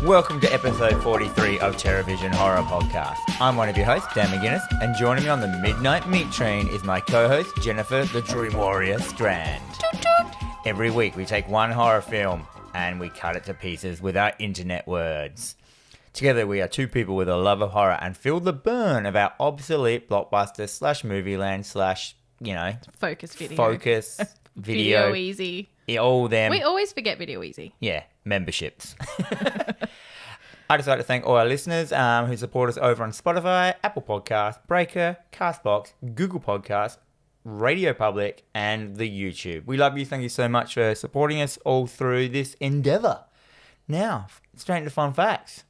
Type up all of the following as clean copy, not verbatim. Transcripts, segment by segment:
Welcome to episode 43 of TerrorVision Horror Podcast. I'm one of your hosts, Dan McGuinness, and joining me on the Midnight Meat Train is my co-host, Jennifer the Dream Warrior Strand. Every week we take one horror film and we cut it to pieces with our internet words. Together we are two people with a love of horror and feel the burn of our obsolete blockbuster slash movie land slash, Focus video. Focus video. Video Easy. Yeah, all them. We always forget Video Easy. Yeah, memberships. I'd just like to thank all our listeners who support us over on Spotify, Apple Podcasts, Breaker, Castbox, Google Podcasts, Radio Public, and the YouTube. We love you. Thank you so much for supporting us all through this endeavour. Now, straight into fun facts.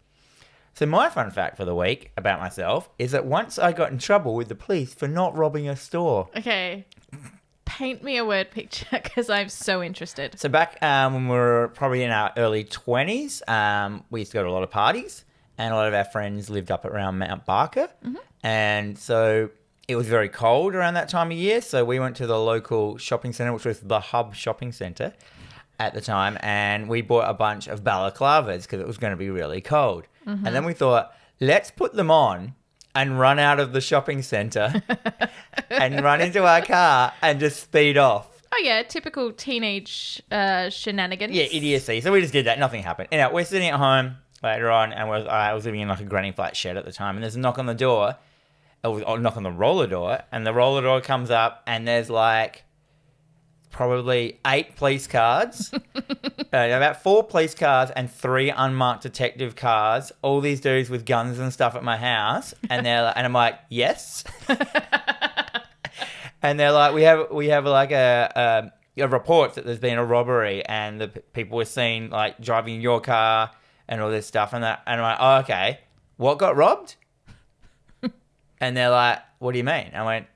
So my fun fact for the week about myself is that once I got in trouble with the police for not robbing a store. Okay. Paint me a word picture because I'm so interested. So back when we were probably in our early 20s, we used to go to a lot of parties, and a lot of our friends lived up around Mount Barker. Mm-hmm. And so it was very cold around that time of year. So we went to the local shopping centre, which was the Hub Shopping Centre at the time. And we bought a bunch of balaclavas because it was going to be really cold. Mm-hmm. And then we thought, let's put them on and run out of the shopping centre and run into our car and just speed off. Oh, yeah. Typical teenage shenanigans. Yeah, idiocy. So we just did that. Nothing happened. Anyway, we're sitting at home later on, and I was living in like a granny flat shed at the time, and there's a knock on the door. It was a knock on the roller door, and the roller door comes up, and there's like probably 8 police cars, about 4 police cars and 3 unmarked detective cars, all these dudes with guns and stuff at my house, and I'm like, yes. And they're like, we have like a report that there's been a robbery, and the people were seen like driving your car and all this stuff, and I'm like, oh, okay, what got robbed? And they're like, what do you mean? I went,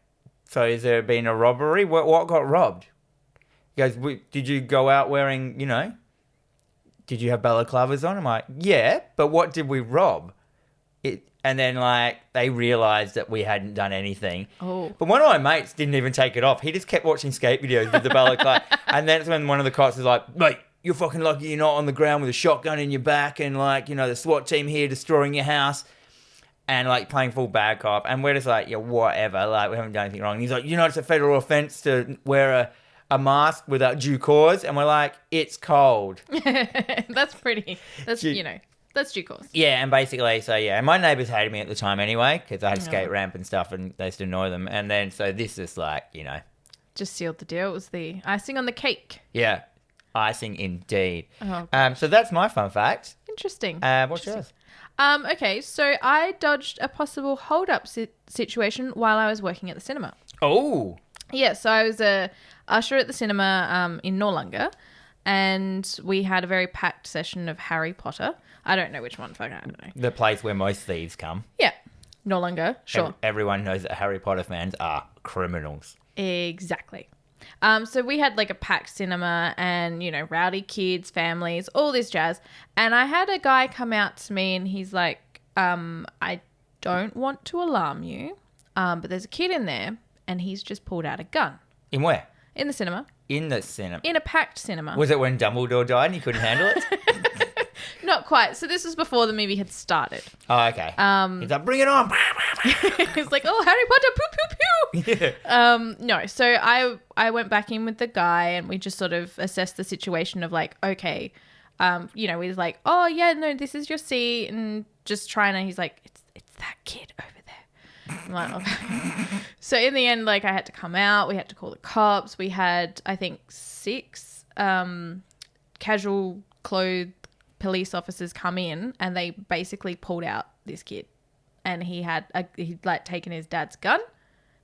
so has there been a robbery? What got robbed? He goes, did you go out wearing, did you have balaclavas on? I'm like, yeah, but what did we rob? And then, like, they realised that we hadn't done anything. Oh. But one of my mates didn't even take it off. He just kept watching skate videos with the balaclava. And that's when one of the cops was like, mate, you're fucking lucky you're not on the ground with a shotgun in your back and, like, the SWAT team here destroying your house. And, like, playing full bad cop. And we're just like, yeah, whatever. Like, we haven't done anything wrong. And he's like, it's a federal offence to wear a mask without due cause. And we're like, it's cold. That's due cause. Yeah, and basically, and my neighbours hated me at the time anyway, because I had a skate ramp and stuff, and they used to annoy them. And then, so this is like, just sealed the deal. It was the icing on the cake. Yeah, icing indeed. Oh, so that's my fun fact. Interesting. What's yours? Okay, so I dodged a possible hold-up situation while I was working at the cinema. Oh. Yeah, so I was a usher at the cinema in Noarlunga, and we had a very packed session of Harry Potter. I don't know which one. I don't know. The place where most thieves come. Yeah, Noarlunga, sure. Everyone knows that Harry Potter fans are criminals. Exactly. So we had like a packed cinema and, rowdy kids, families, all this jazz. And I had a guy come out to me and he's like, I don't want to alarm you, but there's a kid in there and he's just pulled out a gun. In where? In the cinema. In the cinema? In a packed cinema. Was it when Dumbledore died and you couldn't handle it? Not quite. So this was before the movie had started. Oh, okay. He's like, bring it on. He's like, oh, Harry Potter, pew, pew, pew. Yeah. No, so I went back in with the guy and we just sort of assessed the situation of like, okay, we was like, oh, yeah, no, this is your seat. And just trying to, he's like, it's that kid over there. I'm like, okay. So in the end, like I had to come out. We had to call the cops. We had, I think, 6 casual clothed police officers come in and they basically pulled out this kid. And he'd taken his dad's gun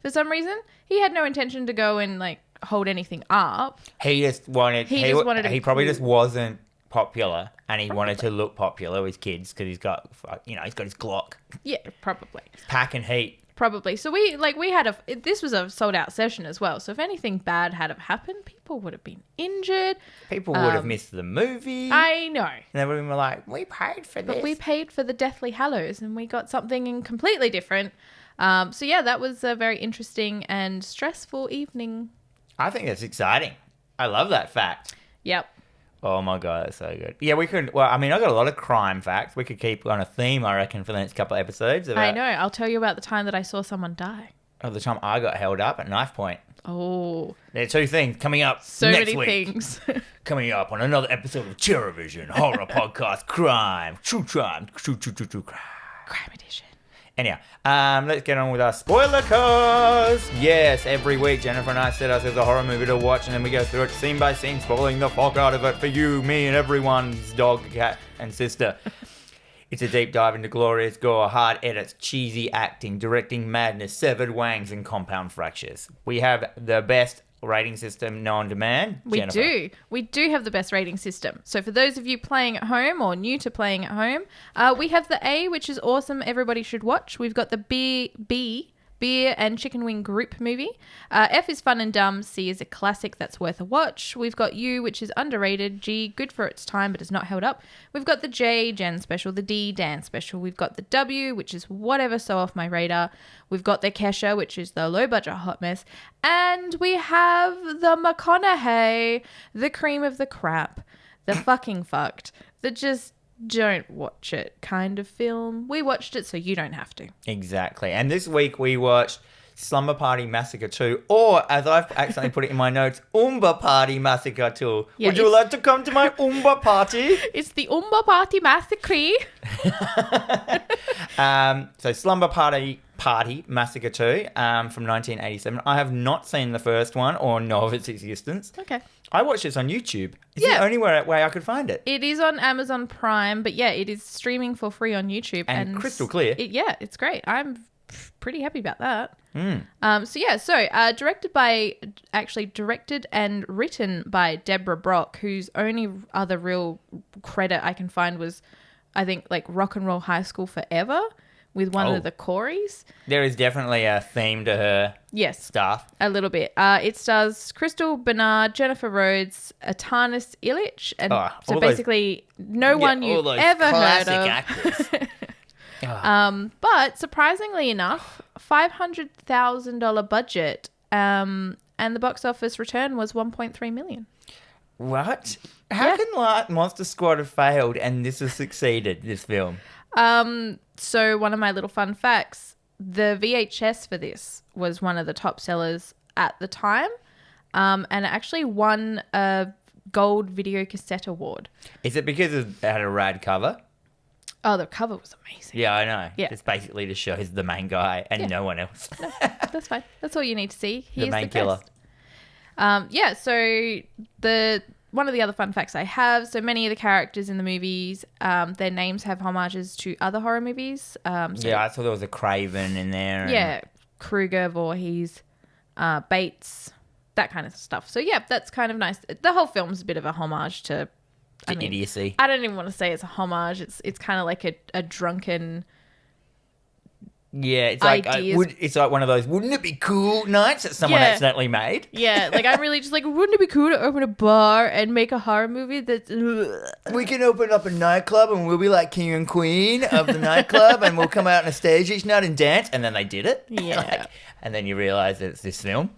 for some reason. He had no intention to go and like hold anything up. He just wanted. He probably just wasn't popular, and he wanted to look popular with kids because he's got his Glock. Yeah, probably. Packing heat. Probably. So this was a sold out session as well. So if anything bad had have happened, people would have been injured. People would have missed the movie. I know. And then we were like, we paid for this. But we paid for the Deathly Hallows and we got something completely different. So yeah, that was a very interesting and stressful evening. I think that's exciting. I love that fact. Yep. Oh my god, that's so good. Yeah, we could. Well, I mean, I got a lot of crime facts. We could keep on a theme, I reckon, for the next couple of episodes. About, I know. I'll tell you about the time that I saw someone die. Oh, the time I got held up at knife point. Oh, There are two things coming up so next many week. things. Coming up on another episode of TerrorVision horror podcast, crime, true crime. Crime edition. Anyhow, let's get on with our spoiler cast. Yes, every week Jennifer and I set ourselves a horror movie to watch, and then we go through it scene by scene, spoiling the fuck out of it for you, me, and everyone's dog, cat, and sister. It's a deep dive into glorious gore, hard edits, cheesy acting, directing madness, severed wangs, and compound fractures. We have the best rating system known to man. We Jennifer. do. We do have the best rating system. So for those of you playing at home or new to playing at home, we have the A, which is awesome. Everybody should watch. We've got the B, beer and chicken wing group movie. F is fun and dumb. C is a classic that's worth a watch. We've got U, which is underrated. G, good for its time, but is not held up. We've got the J, Jen special. The D, Dan special. We've got the W, which is whatever, so off my radar. We've got the Kesha, which is the low budget hot mess. And we have the McConaughey, the cream of the crap, the fucking fucked, the just don't watch it kind of film. We watched it so you don't have to. Exactly. And this week we watched Slumber Party Massacre 2, or as I've accidentally put it in my notes, Umba Party Massacre 2. Yeah, Would you like to come to my Umba party? It's the Umba Party Massacre. So Slumber Party Massacre 2 from 1987. I have not seen the first one or know of its existence. Okay. I watched this on YouTube. It's Yeah. the only way I could find it. It is on Amazon Prime, but yeah, it is streaming for free on YouTube. And crystal clear. It's great. I'm pretty happy about that. Directed and written by Deborah Brock, whose only other real credit I can find was, I think, like Rock and Roll High School Forever with one of the Coreys. There is definitely a theme to her stuff. A little bit. It stars Crystal Bernard, Jennifer Rhodes, Atanas Illich, and so basically no one you've ever heard of. Actors. But surprisingly enough, $500,000 budget, and the box office return was $1.3 million. What? How can Monster Squad have failed and this has succeeded, this film? So one of my little fun facts, the VHS for this was one of the top sellers at the time, and it actually won a Gold Video Cassette Award. Is it because it had a rad cover? Oh, the cover was amazing. Yeah, I know. Yeah. It's basically to show he's the main guy and no one else. No, that's fine. That's all you need to see. He's the main killer. So one of the other fun facts I have, so many of the characters in the movies, their names have homages to other horror movies. I saw there was a Craven in there. Yeah, Kruger, Voorhees, Bates, that kind of stuff. So yeah, that's kind of nice. The whole film's a bit of a homage to idiocy. I don't even want to say it's a homage. It's kind of like a drunken. Yeah, it's like it's like one of those "wouldn't it be cool" nights that someone accidentally made. Yeah, like I'm really just like, wouldn't it be cool to open a bar and make a horror movie that's... We can open up a nightclub and we'll be like king and queen of the nightclub and we'll come out on a stage each night and dance, and then they did it. Yeah. And then you realise that it's this film.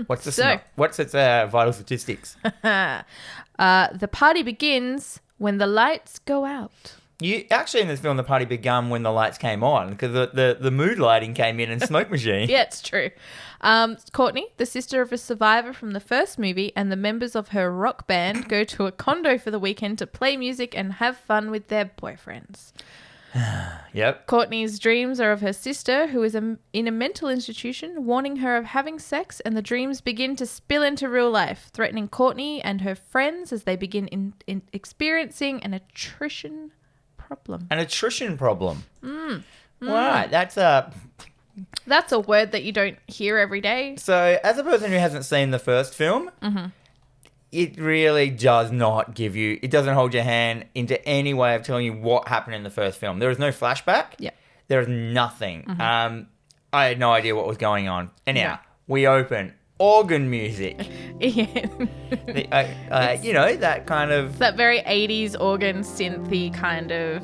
What's its vital statistics? The party begins when the lights go out. You actually in this film, the party began when the lights came on because the mood lighting came in and smoke machine. Yeah, it's true. Courtney, the sister of a survivor from the first movie, and the members of her rock band go to a condo for the weekend to play music and have fun with their boyfriends. Yep. Courtney's dreams are of her sister, who is in a mental institution, warning her of having sex, and the dreams begin to spill into real life, threatening Courtney and her friends as they begin in experiencing an attrition problem. An attrition problem. Right, that's a word that you don't hear every day. So, as a person who hasn't seen the first film, it really does not give you... It doesn't hold your hand into any way of telling you what happened in the first film. There is no flashback. Yeah. There is nothing. I had no idea what was going on. Anyhow, we open... organ music. Yeah. That kind of... That very 80s organ synthy kind of,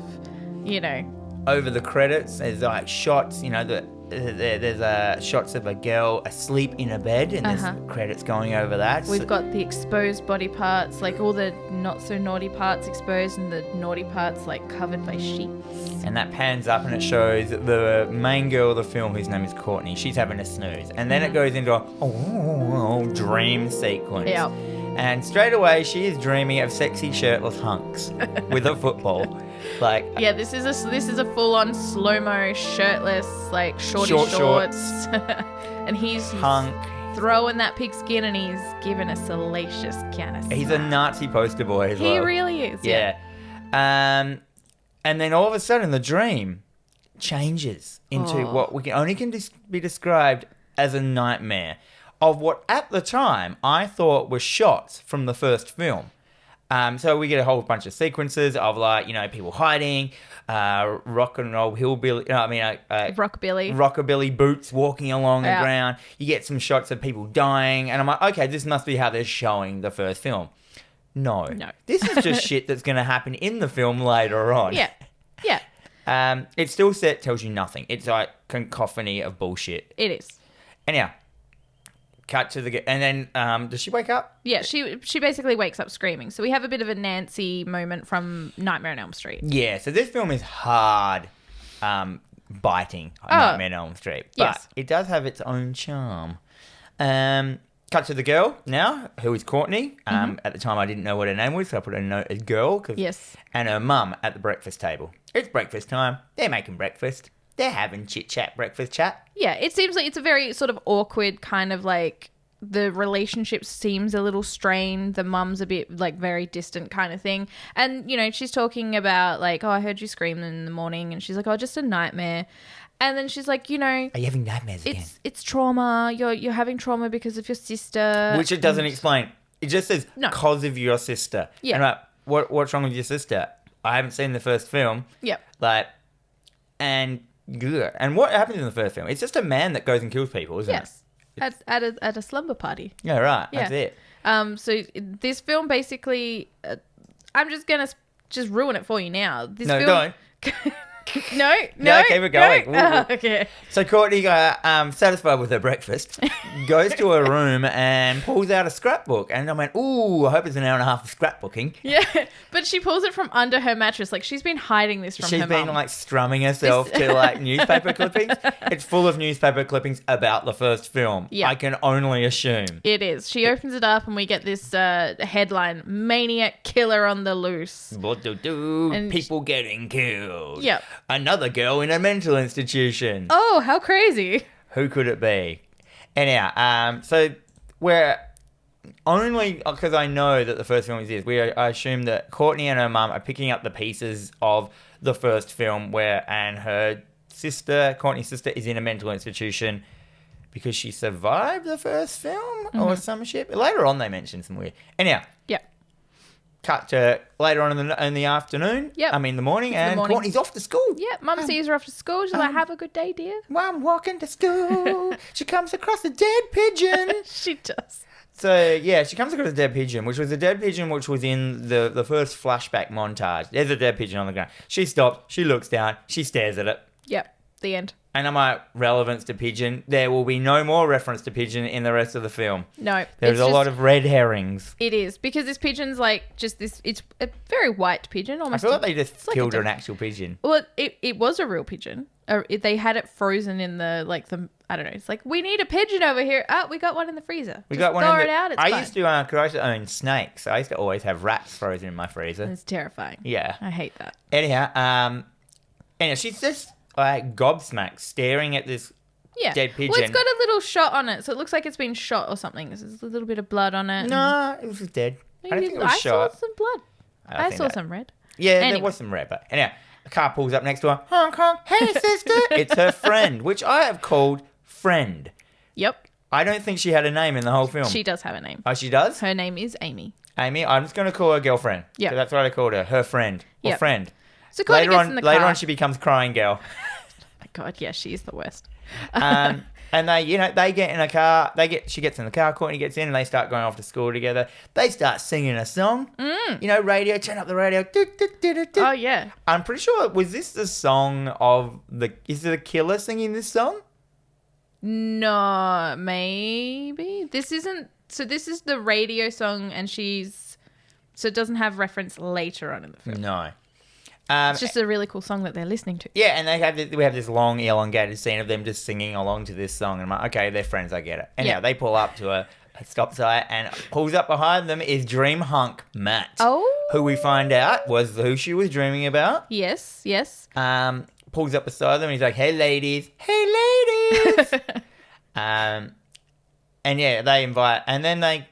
Over the credits, there's like shots, the there's shots of a girl asleep in a bed, and there's credits going over that. We've got the exposed body parts, like all the not so naughty parts exposed, and the naughty parts like covered by sheets. And that pans up and it shows the main girl of the film, whose name is Courtney. She's having a snooze, and then it goes into a dream sequence. Yeah. And straight away, she is dreaming of sexy shirtless hunks with a football. Like, yeah, this is a full-on slow-mo, shirtless, like short shorts. And he's hunk. throwing that pigskin, and he's giving a salacious kind of He's a Nazi poster boy as well. He really is. Yeah. And then all of a sudden, the dream changes into what we can only be described as a nightmare of what at the time I thought were shots from the first film. So we get a whole bunch of sequences of, like, people hiding, rock and roll hillbilly, rockabilly boots walking along the ground. You get some shots of people dying, and I'm like, okay, this must be how they're showing the first film. No. This is just shit that's going to happen in the film later on. Yeah. It still tells you nothing. It's like cacophony of bullshit. It is. Anyhow. Cut to and then does she wake up? Yeah, she basically wakes up screaming. So we have a bit of a Nancy moment from Nightmare on Elm Street. Yeah, so this film is hard biting Nightmare on Elm Street, but it does have its own charm. Cut to the girl now, who is Courtney. At the time, I didn't know what her name was, so I put a note as girl. And her mum at the breakfast table. It's breakfast time. They're making breakfast. They're having chit-chat, breakfast chat. Yeah, it seems like it's a very sort of awkward kind of, like, the relationship seems a little strained. The mum's a bit, like, very distant kind of thing. And, she's talking about, like, I heard you scream in the morning. And she's like, just a nightmare. And then she's like, Are you having nightmares again? It's trauma. You're having trauma because of your sister. Which it doesn't explain. It just says, because of your sister. Yeah. And I'm like, what's wrong with your sister? I haven't seen the first film. Yep. And what happens in the first film? It's just a man that goes and kills people, isn't it? Yes, at a slumber party. Yeah, right. Yeah. That's it. So this film basically, I'm just gonna ruin it for you now. Don't. No, okay, we're going. No. Okay. So Courtney, satisfied with her breakfast, goes to her room and pulls out a scrapbook. And I went, ooh, I hope it's an hour and a half of scrapbooking. Yeah, but she pulls it from under her mattress. Like, she's been hiding this from her mum. She's been, like, strumming herself to, like, newspaper clippings. It's full of newspaper clippings about the first film. Yeah. I can only assume. It is. She opens it up and we get this headline, Maniac Killer on the Loose. And people getting killed. Yep. Another girl in a mental institution. Oh, how crazy. Who could it be? Anyhow, so we're only, because I know that the first film is this, I assume that Courtney and her mum are picking up the pieces of the first film and her sister, Courtney's sister, is in a mental institution because she survived the first film or some shit. Later on they mentioned some weird. Anyhow. Yep. Cut to later on in the afternoon. Yep. I mean the morning, and Courtney's off to school. Yeah, Mum sees her off to school. She's like, have a good day, dear. I'm walking to school. She comes across a dead pigeon. She does. So, yeah, she comes across a dead pigeon, which was in the first flashback montage. There's a dead pigeon on the ground. She stops, she looks down, she stares at it. Yep, the end. And I'm like, relevance to pigeon. There will be no more reference to pigeon in the rest of the film. No. There's a lot of red herrings. It is, because this pigeon's like just this, it's a very white pigeon. Almost. I feel like they just killed an actual pigeon. Well, it was a real pigeon. They had it frozen in the, I don't know. It's like, we need a pigeon over here. Oh, we got one in the freezer. We got one throw it out, it's fine. I used to own snakes. I used to always have rats frozen in my freezer. It's terrifying. Yeah. I hate that. Anyhow, she's just like gobsmacked staring at this dead pigeon. Well, it's got a little shot on it, so it looks like it's been shot or something. There's a little bit of blood on it. No, it was just dead. I don't think it was shot. I saw some blood. I saw some red. Yeah, anyway. There was some red, but anyhow, a car pulls up next to her. Honk, honk. Hey, sister. It's her friend, which I have called Friend. Yep. I don't think she had a name in the whole film. She does have a name. Oh, she does? Her name is Amy. Amy? I'm just going to call her girlfriend. Yeah. So that's what I called her. Her friend. Or friend. So later on, she becomes Crying Girl. Oh my God, yeah, she's the worst. And they get in a car. She gets in the car. Courtney gets in, and they start going off to school together. They start singing a song. Radio. Turn up the radio. Oh yeah. I'm pretty sure. Was this the song of is it the Killer singing this song? No, maybe. This isn't... So this is the radio song and so it doesn't have reference later on in the film. No. It's just a really cool song that they're listening to. Yeah, and we have this long, elongated scene of them just singing along to this song. And I'm like, okay, they're friends, I get it. Anyhow, they pull up to a stop sign, and pulls up behind them is Dream Hunk Matt. Oh. Who we find out was who she was dreaming about. Yes. Pulls up beside them, and he's like, hey, ladies. And yeah, they invite, and then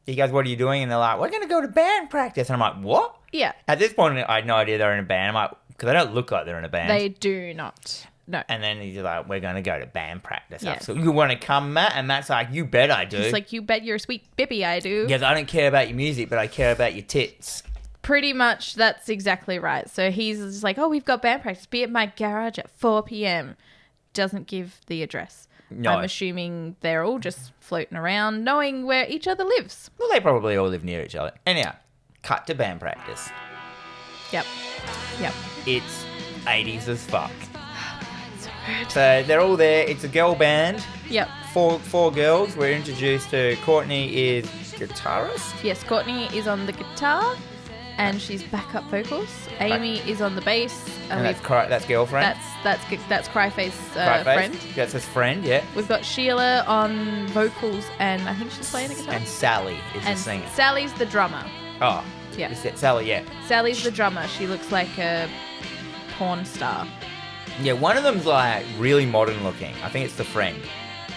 he goes, what are you doing? And they're like, we're going to go to band practice. And I'm like, what? Yeah. At this point, I had no idea they were in a band. I'm like, because they don't look like they're in a band. They do not. No. And then he's like, we're going to go to band practice. Yeah. So you want to come, Matt? And Matt's like, you bet I do. He's like, you bet you're a sweet bippy I do. He goes, I don't care about your music, but I care about your tits. Pretty much, that's exactly right. So he's just like, oh, we've got band practice. Be at my garage at 4 p.m. Doesn't give the address. No. I'm assuming they're all just floating around, knowing where each other lives. Well, they probably all live near each other. Anyhow, cut to band practice. Yep. It's 80s as fuck. So good. So they're all there. It's a girl band. Yep. Four girls. We're introduced to Courtney is guitarist. Yes, Courtney is on the guitar, and she's backup vocals. Amy is on the bass, And that's girlfriend. that's Cryface friend. That's his friend, yeah. We've got Sheila on vocals, and I think she's playing the guitar. And Sally is the And singer. Sally's the drummer. Oh, Yeah. Sally, yeah. Sally's the drummer. She looks like a porn star. Yeah, one of them's like really modern looking. I think it's the friend.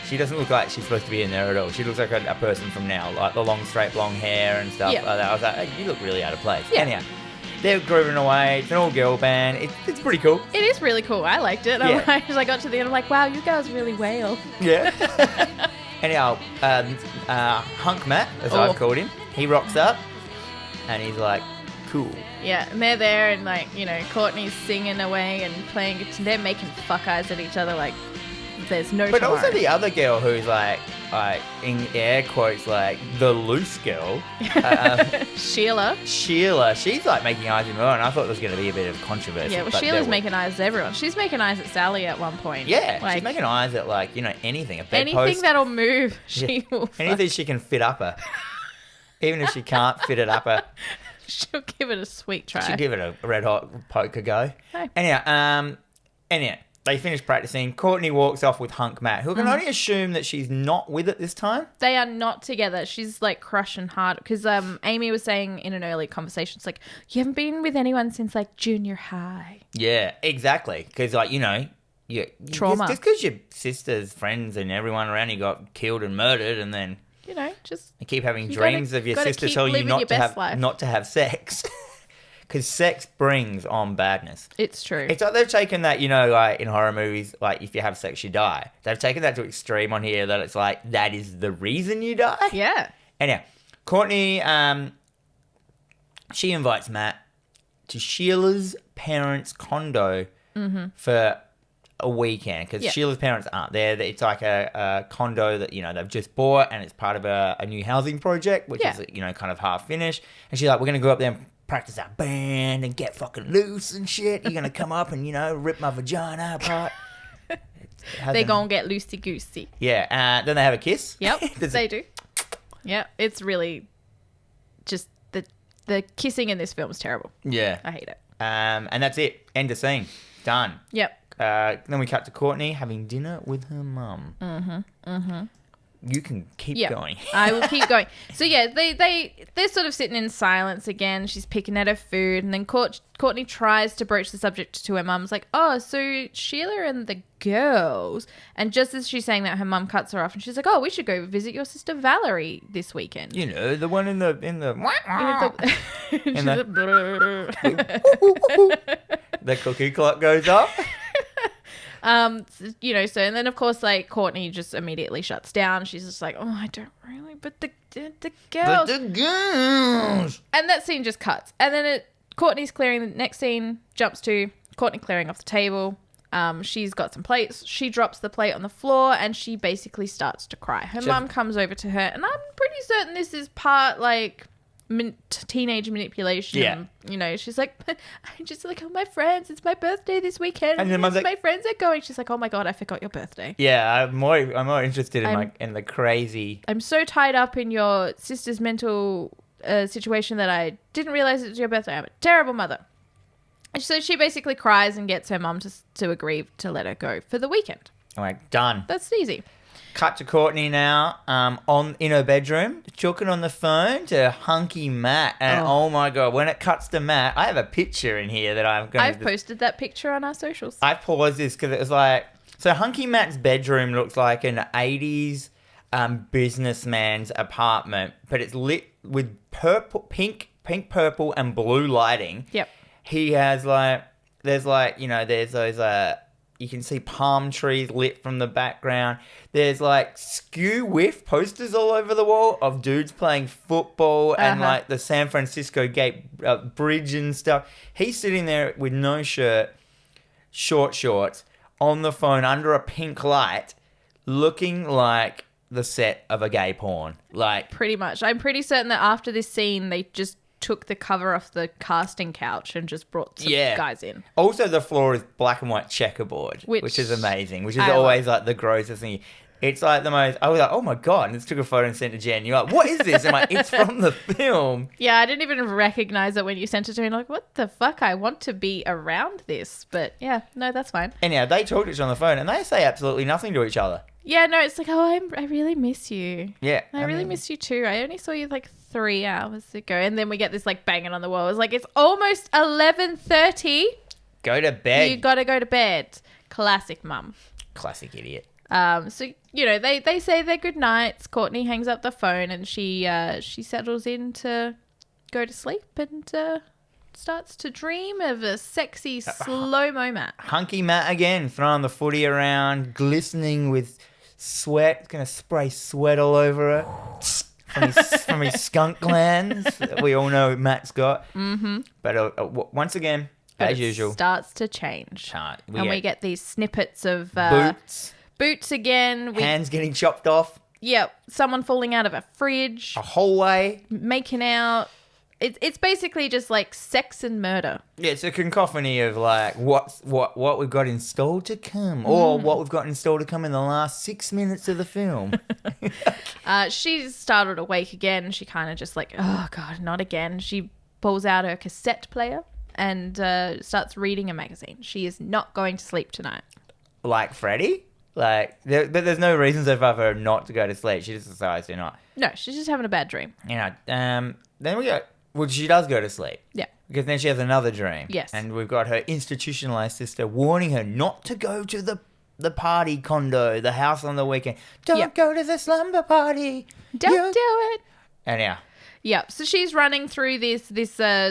She doesn't look like she's supposed to be in there at all. She looks like a person from now, like the long straight blonde hair and stuff Yeah. like that. I was like, hey, you look really out of place. Yeah. Anyhow, they're grooving away. It's an all-girl band. It's pretty cool. It is really cool. I liked it. Yeah. As I got to the end, I'm like, wow, you guys really wail. Yeah. Anyhow, Hunk Matt, as I've called him, he rocks up and he's like, cool. Yeah, and they're there, and Courtney's singing away and playing it. They're making fuck eyes at each other like there's no But tomorrow. also the other girl who's like in air quotes, like the loose girl, Sheila. Sheila, she's like making eyes at her, and I thought there was going to be a bit of controversy. Yeah, well, but Sheila's making eyes at everyone. She's making eyes at Sally at one point. Yeah, like, she's making eyes at anything, a bedpost. anything that'll move, she will. Anything she can fit up her. Even if she can't fit it up her, She'll give it a sweet try. she'll give it a red hot poker go. Hey. Anyhow, they finish practicing. Courtney walks off with Hunk Matt, who can only assume that she's not with it this time. They are not together. She's like crushing hard because Amy was saying in an early conversation, it's like, you haven't been with anyone since like junior high. Yeah, exactly. Because Trauma. Just because your sister's friends and everyone around you got killed and murdered, and then Just you keep having You dreams gotta- of your gotta sister keep telling you living your best life. not to have sex. Because sex brings on badness. it's true. It's like they've taken that, like in horror movies, like if you have sex, you die. They've taken that to extreme on here that it's like that is the reason you die. Yeah. Anyhow, Courtney, she invites Matt to Sheila's parents' condo for a weekend because Yeah. Sheila's parents aren't there. It's like a condo that they've just bought, and it's part of a new housing project, which Yeah. is kind of half finished. And she's like, we're gonna go up there and practice our band and get fucking loose and shit. You're gonna come up and rip my vagina apart. They're going to get loosey-goosey. Yeah. Then they have a kiss. Yep, There's they do. Yeah, it's really just the kissing in this film is terrible. Yeah. I hate it. And that's it. End of scene. Done. Yep. Then we cut to Courtney having dinner with her mum. You can keep going. I will keep going. So yeah, they're sort of sitting in silence again. She's picking at her food, and then Courtney tries to broach the subject to her mum's like, oh, so Sheila and the girls. And just as she's saying that, her mum cuts her off, and she's like, oh, we should go visit your sister Valerie this weekend. The one in the the cookie clock goes off. So and then of course like Courtney just immediately shuts down. She's just like, oh, I don't really, but the girls. But the girls. And that scene just cuts. And then Courtney's clearing. The next scene jumps to Courtney clearing off the table. She's got some plates. She drops the plate on the floor and she basically starts to cry. Her mum comes over to her, and I'm pretty certain this is part like teenage manipulation. Yeah. You know, she's like, I'm just like, oh, my friends, it's my birthday this weekend. And then Mum's like, my friends are going. She's like, oh my God, I forgot your birthday. Yeah, I'm more interested in the crazy. I'm so tied up in your sister's mental situation that I didn't realize it was your birthday. I'm a terrible mother. And so she basically cries and gets her mum to agree to let her go for the weekend. I'm like, done. That's easy. Cut to Courtney now, in her bedroom, choking on the phone to hunky Matt, and oh my God, when it cuts to Matt, I have a picture in here that I've posted that picture on our socials. I paused this because it was like, so hunky Matt's bedroom looks like an 80s businessman's apartment, but it's lit with pink, purple, and blue lighting. Yep. He has there's those you can see palm trees lit from the background. There's skew whiff posters all over the wall of dudes playing football and the San Francisco Gate Bridge and stuff. He's sitting there with no shirt, short shorts, on the phone under a pink light, looking like the set of a gay porn. Pretty much. I'm pretty certain that after this scene, they just took the cover off the casting couch and just brought some guys in. Also, the floor is black and white checkerboard, which is amazing, which is always the grossest thing. It's the most, I was like, oh my God, and just took a photo and sent it to Jen. You're like, what is this? I'm like, it's from the film. Yeah, I didn't even recognize it when you sent it to me. I'm like, what the fuck? I want to be around this. But yeah, no, that's fine. Anyhow, they talk to each other on the phone and they say absolutely nothing to each other. Yeah, no, it's like, I really miss you. Yeah. I really miss you too. I only saw you 3 hours ago. And then we get this banging on the wall. It's like, it's almost 11:30. Go to bed. You got to go to bed. Classic mum. Classic idiot. So, they say their good nights. Courtney hangs up the phone and she settles in to go to sleep and starts to dream of a sexy slow-mo Matt. Hunky Matt again, throwing the footy around, glistening with sweat. It's going to spray sweat all over it from his skunk glands that we all know Matt's got. Mm-hmm. But once again, as usual, starts to change. We get these snippets of boots again. Hands getting chopped off. Yep. Someone falling out of a fridge. A hallway. Making out. It's basically just sex and murder. Yeah, it's a cacophony of what we've got installed to come, or what we've got installed to come in the last 6 minutes of the film. She's startled awake again. She kind of just oh God, not again. She pulls out her cassette player and starts reading a magazine. She is not going to sleep tonight. Like Freddie? There's no reason so far for her not to go to sleep. She just decides to not. No, she's just having a bad dream. Then we go. Well, she does go to sleep. Yeah. Because then she has another dream. Yes. And we've got her institutionalized sister warning her not to go to the party condo, the house on the weekend. Don't go to the slumber party. Don't do it. And yeah. Yeah. So she's running through this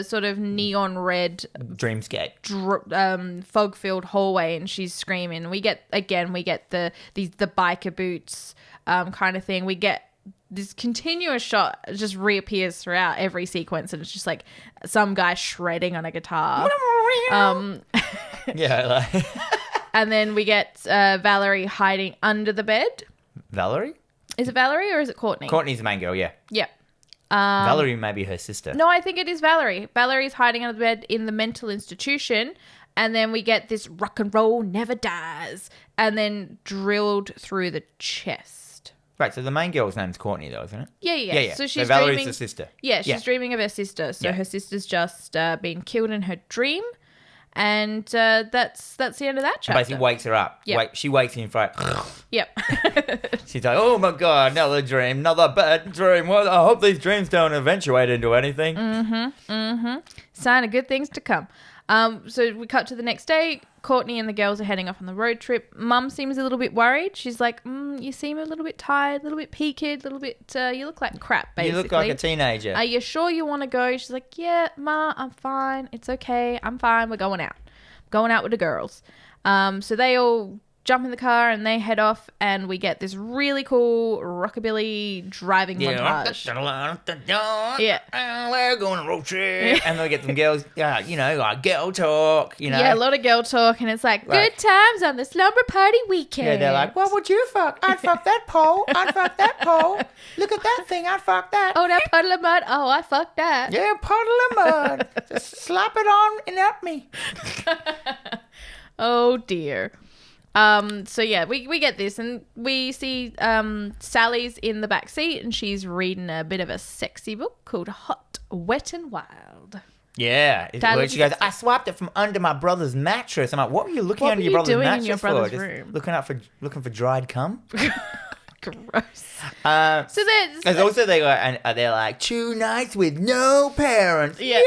sort of neon red dreamscape, fog-filled hallway, and she's screaming. We get the biker boots kind of thing. We get this continuous shot just reappears throughout every sequence, and it's just some guy shredding on a guitar. Yeah. And then we get Valerie hiding under the bed. Valerie? Is it Valerie or is it Courtney? Courtney's the main girl, yeah. Yeah. Valerie may be her sister. No, I think it is Valerie. Valerie's hiding under the bed in the mental institution. And then we get this rock and roll never dies. And then drilled through the chest. Right, so the main girl's name's Courtney, though, isn't it? Yeah. So she's Valerie's dreaming, the sister. Yeah, she's dreaming of her sister. So her sister's just been killed in her dream. And that's the end of that chapter. Basically wakes her up. Yep. She wakes in front. Yep. She's like, oh my God, another dream, another bad dream. Well, I hope these dreams don't eventuate into anything. Sign of good things to come. So we cut to the next day. Courtney and the girls are heading off on the road trip. Mum seems a little bit worried. She's like, you seem a little bit tired, a little bit peaked, a little bit, you look like crap, basically. You look like a teenager. Are you sure you want to go? She's like, yeah, Ma, I'm fine. It's okay. I'm fine. We're going out. Going out with the girls. So they all jump in the car and they head off, and we get this really cool rockabilly driving montage. Yeah. We're going on a road trip. And then we get some girls, like girl talk, Yeah, a lot of girl talk, and it's like, good times on the slumber party weekend. Yeah, they're like, what would you fuck? I'd fuck that pole. I'd fuck that pole. Look at that thing. I'd fuck that. Oh, that puddle of mud. Oh, I fucked that. Yeah, puddle of mud. Just slap it on and at me. Oh, dear. So yeah, we get this, and we see Sally's in the back seat, and she's reading a bit of a sexy book called Hot, Wet and Wild. Yeah. Where she goes, I swiped it from under my brother's mattress. I'm like, what were you looking under your brother's mattress in your brother's for? room? Just looking for dried cum? Gross. So there's also they're like 2 nights with no parents. Yeah.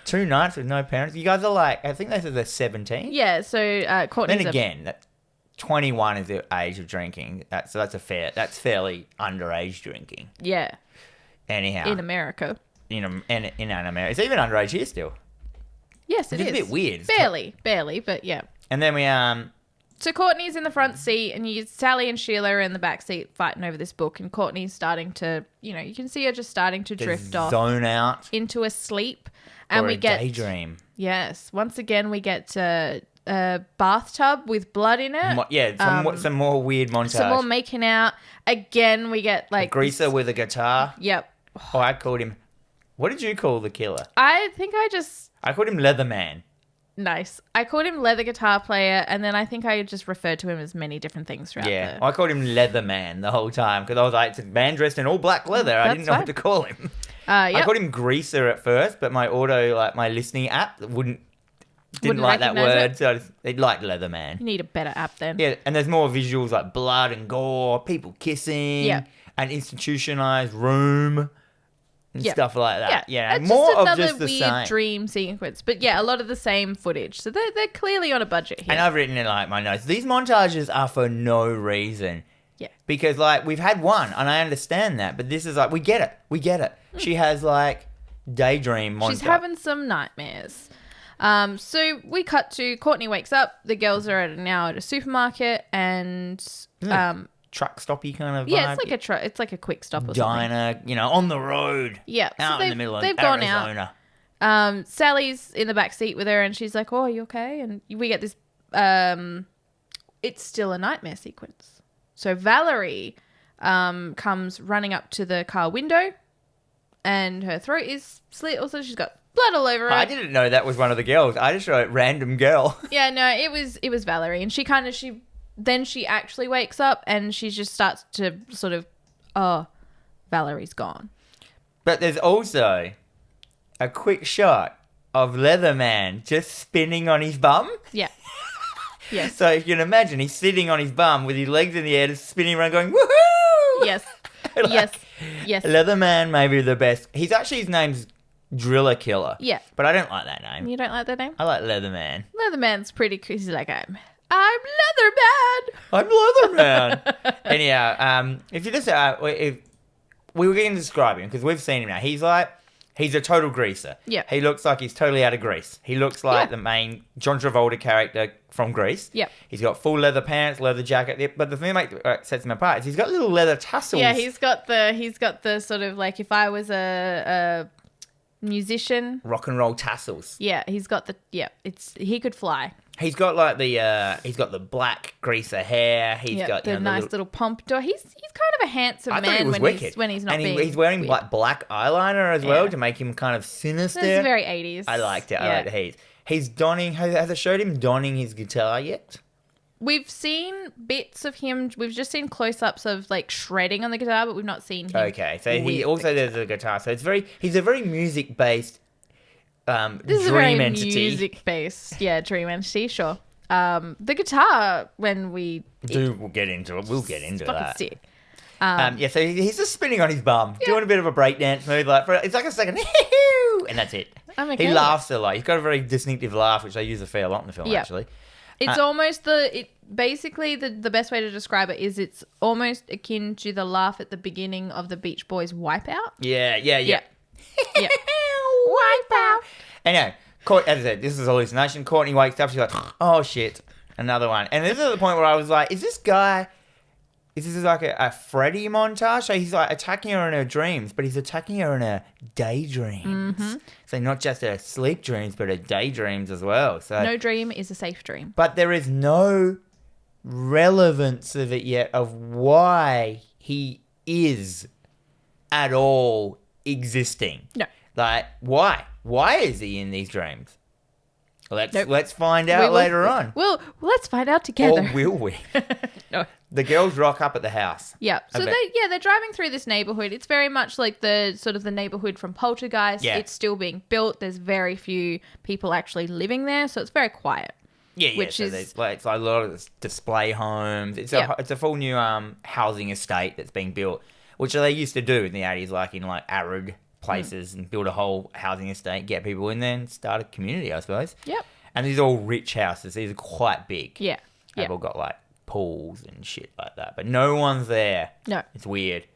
2 nights with no parents. You guys are like, I think they said they're 17. Yeah. So Courtney's Then again, 21 is the age of drinking. That's fairly underage drinking. Yeah. Anyhow, In America. In America, it's even underage here still. Yes, it is. It's a bit weird. Barely, but yeah. And then we So Courtney's in the front seat, and Sally and Sheila are in the back seat fighting over this book, and Courtney's starting to, you can see her just starting to drift off. Zone out. Into a sleep. And or we a get daydream. Yes. Once again, we get a bathtub with blood in it. Some more weird montage. Some more making out. Again, we get like... A greaser with a guitar. Yep. Oh, I called him... What did you call the killer? I think I called him Leatherman. Nice. I called him leather guitar player, and then I think I just referred to him as many different things throughout Yeah, I called him Leatherman the whole time because I was like, it's a man dressed in all black leather. I didn't know what to call him. Yep. I called him Greaser at first, but my my listening app didn't like that word, so it liked Leatherman. You need a better app then. Yeah, and there's more visuals like blood and gore, people kissing, an institutionalized room. And stuff like that. Yeah. It's more just of another just the weird same dream sequence. But yeah, a lot of the same footage. So they're clearly on a budget here. And I've written in like my notes, these montages are for no reason. Yeah. Because like we've had one and I understand that, but this is like we get it. She has like daydream montage. She's having some nightmares. So we cut to Courtney wakes up. The girls are now at a supermarket, and truck stoppy kind of vibe. Yeah, it's like a truck. It's like a quick stop or diner, something. On the road. Yeah, out in the middle of they've Arizona. Gone out. Sally's in the back seat with her, and she's like, "Oh, are you okay?" And we get this. It's still a nightmare sequence. So Valerie comes running up to the car window, and her throat is slit. Also, she's got blood all over her. I didn't know that was one of the girls. I just wrote random girl. Yeah, no, it was Valerie, and then she actually wakes up, and she just starts to sort of, Valerie's gone. But there's also a quick shot of Leatherman just spinning on his bum. Yeah. Yes. So if you can imagine, he's sitting on his bum with his legs in the air, just spinning around going, woohoo! Yes. Yes. Leatherman may be the best. His name's Driller Killer. Yeah. But I don't like that name. You don't like that name? I like Leatherman. Leatherman's pretty cool. He's like, I'm Leatherman. I'm Leatherman. Anyhow, if you just if we were going to describe him because we've seen him now, he's a total greaser. Yeah, he looks like he's totally out of Grease. He looks like the main John Travolta character from Grease. Yep. He's got full leather pants, leather jacket. But the thing that sets him apart is he's got little leather tassels. Yeah, he's got the sort of like if I was a musician, rock and roll tassels. Yeah, he could fly. He's got like he's got the black greaser hair. He's got the nice little pompadour. He's kind of a handsome man when he's not being he's wearing weird. black eyeliner as well to make him kind of sinister. It's very 80s. I liked it. Yeah. I liked it. He's donning. Has it showed him donning his guitar yet? We've seen bits of him. We've just seen close-ups of like shredding on the guitar, but we've not seen him. Okay, so he also there's a guitar. So he's a very music-based. This is dream a very entity. Music-based, dream entity, sure. The guitar, when we'll get into it. We'll get into that. Sick. So he's just spinning on his bum, doing a bit of a breakdance move, it's like a second, and that's it. Okay. He laughs a lot. He's got a very distinctive laugh, which they use a fair lot in the film, actually. It's almost basically the best way to describe it is it's almost akin to the laugh at the beginning of the Beach Boys Wipeout. Yeah. Yeah. Wipeout. Anyway, as I said, this is a hallucination. Courtney wakes up. She's like, oh, shit. Another one. And this is the point where I was like, is this like a Freddy montage? So he's like attacking her in her dreams, but he's attacking her in her daydreams. Mm-hmm. So not just her sleep dreams, but her daydreams as well. So No dream is a safe dream. But there is no relevance of it yet of why he is at all existing. No. Like, why? Why is he in these dreams? Nope. Let's find out later on. Well, let's find out together. Or will we? No. The girls rock up at the house. Yeah. So they're driving through this neighborhood. It's very much like the sort of the neighborhood from Poltergeist. Yeah. It's still being built. There's very few people actually living there, so it's very quiet. Yeah, yeah. Which So is it's like a lot of display homes. It's a full new housing estate that's being built, which they used to do in the 80s, like in like arid places, and build a whole housing estate, get people in there, and start a community, I suppose. Yep. And these are all rich houses. These are quite big. Yeah. They've all got like pools and shit like that, but no one's there. No. It's weird.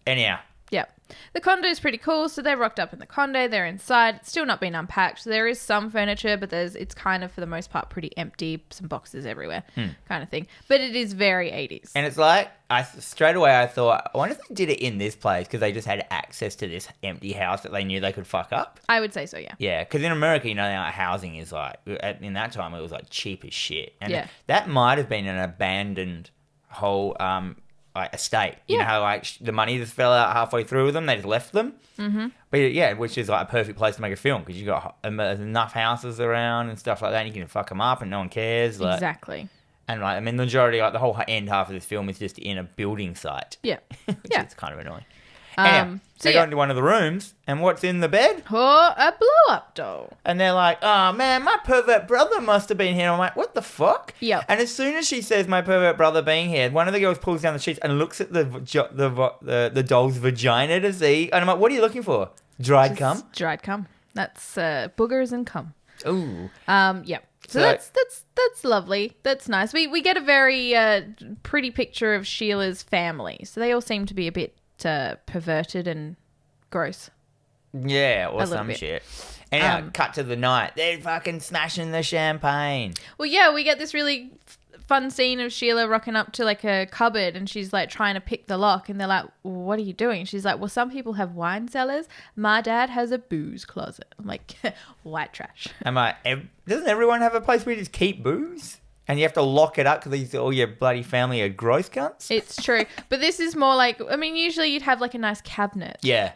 Anyhow. Yeah. The condo is pretty cool. So they're rocked up in the condo. They're inside. It's still not been unpacked. So there is some furniture, but it's kind of, for the most part, pretty empty. Some boxes everywhere kind of thing. But it is very 80s. And it's like, straight away I thought, I wonder if they did it in this place because they just had access to this empty house that they knew they could fuck up. I would say so, yeah. Yeah, because in America, you know, like, housing is like, in that time, it was like cheap as shit. And Yeah. that might have been an abandoned whole like estate. You know how like the money just fell out halfway through with them, they just left them. Mm-hmm. But yeah, which is like a perfect place to make a film because you got enough houses around and stuff like that, and you can fuck them up and no one cares. Like, Exactly. And like, I mean, the majority, like the whole end half of this film is just in a building site. Yeah. Which is kind of annoying. Anyhow, So they go into one of the rooms, and what's in the bed? Oh, a blow-up doll. And they're like, oh man, my pervert brother must have been here. I'm like, what the fuck? Yep. And as soon as she says my pervert brother being here, one of the girls pulls down the sheets and looks at the doll's vagina to see. And I'm like, what are you looking for? Dried cum? Dried cum. That's boogers and cum. Ooh. Yeah. So that's lovely. That's nice. We get a very pretty picture of Sheila's family. So they all seem to be a bit perverted and gross. Yeah, or some bit. shit. Anyhow, cut to the night. They're fucking smashing the champagne. Well, yeah, we get this really fun scene of Sheila rocking up to like a cupboard and she's like trying to pick the lock and they're like, what are you doing? She's like, well, some people have wine cellars. My dad has a booze closet. I'm like, white trash. I'm like, doesn't everyone have a place where you just keep booze? And you have to lock it up because all your bloody family are gross cunts? It's true. But this is more like, I mean, usually you'd have like a nice cabinet. Yeah.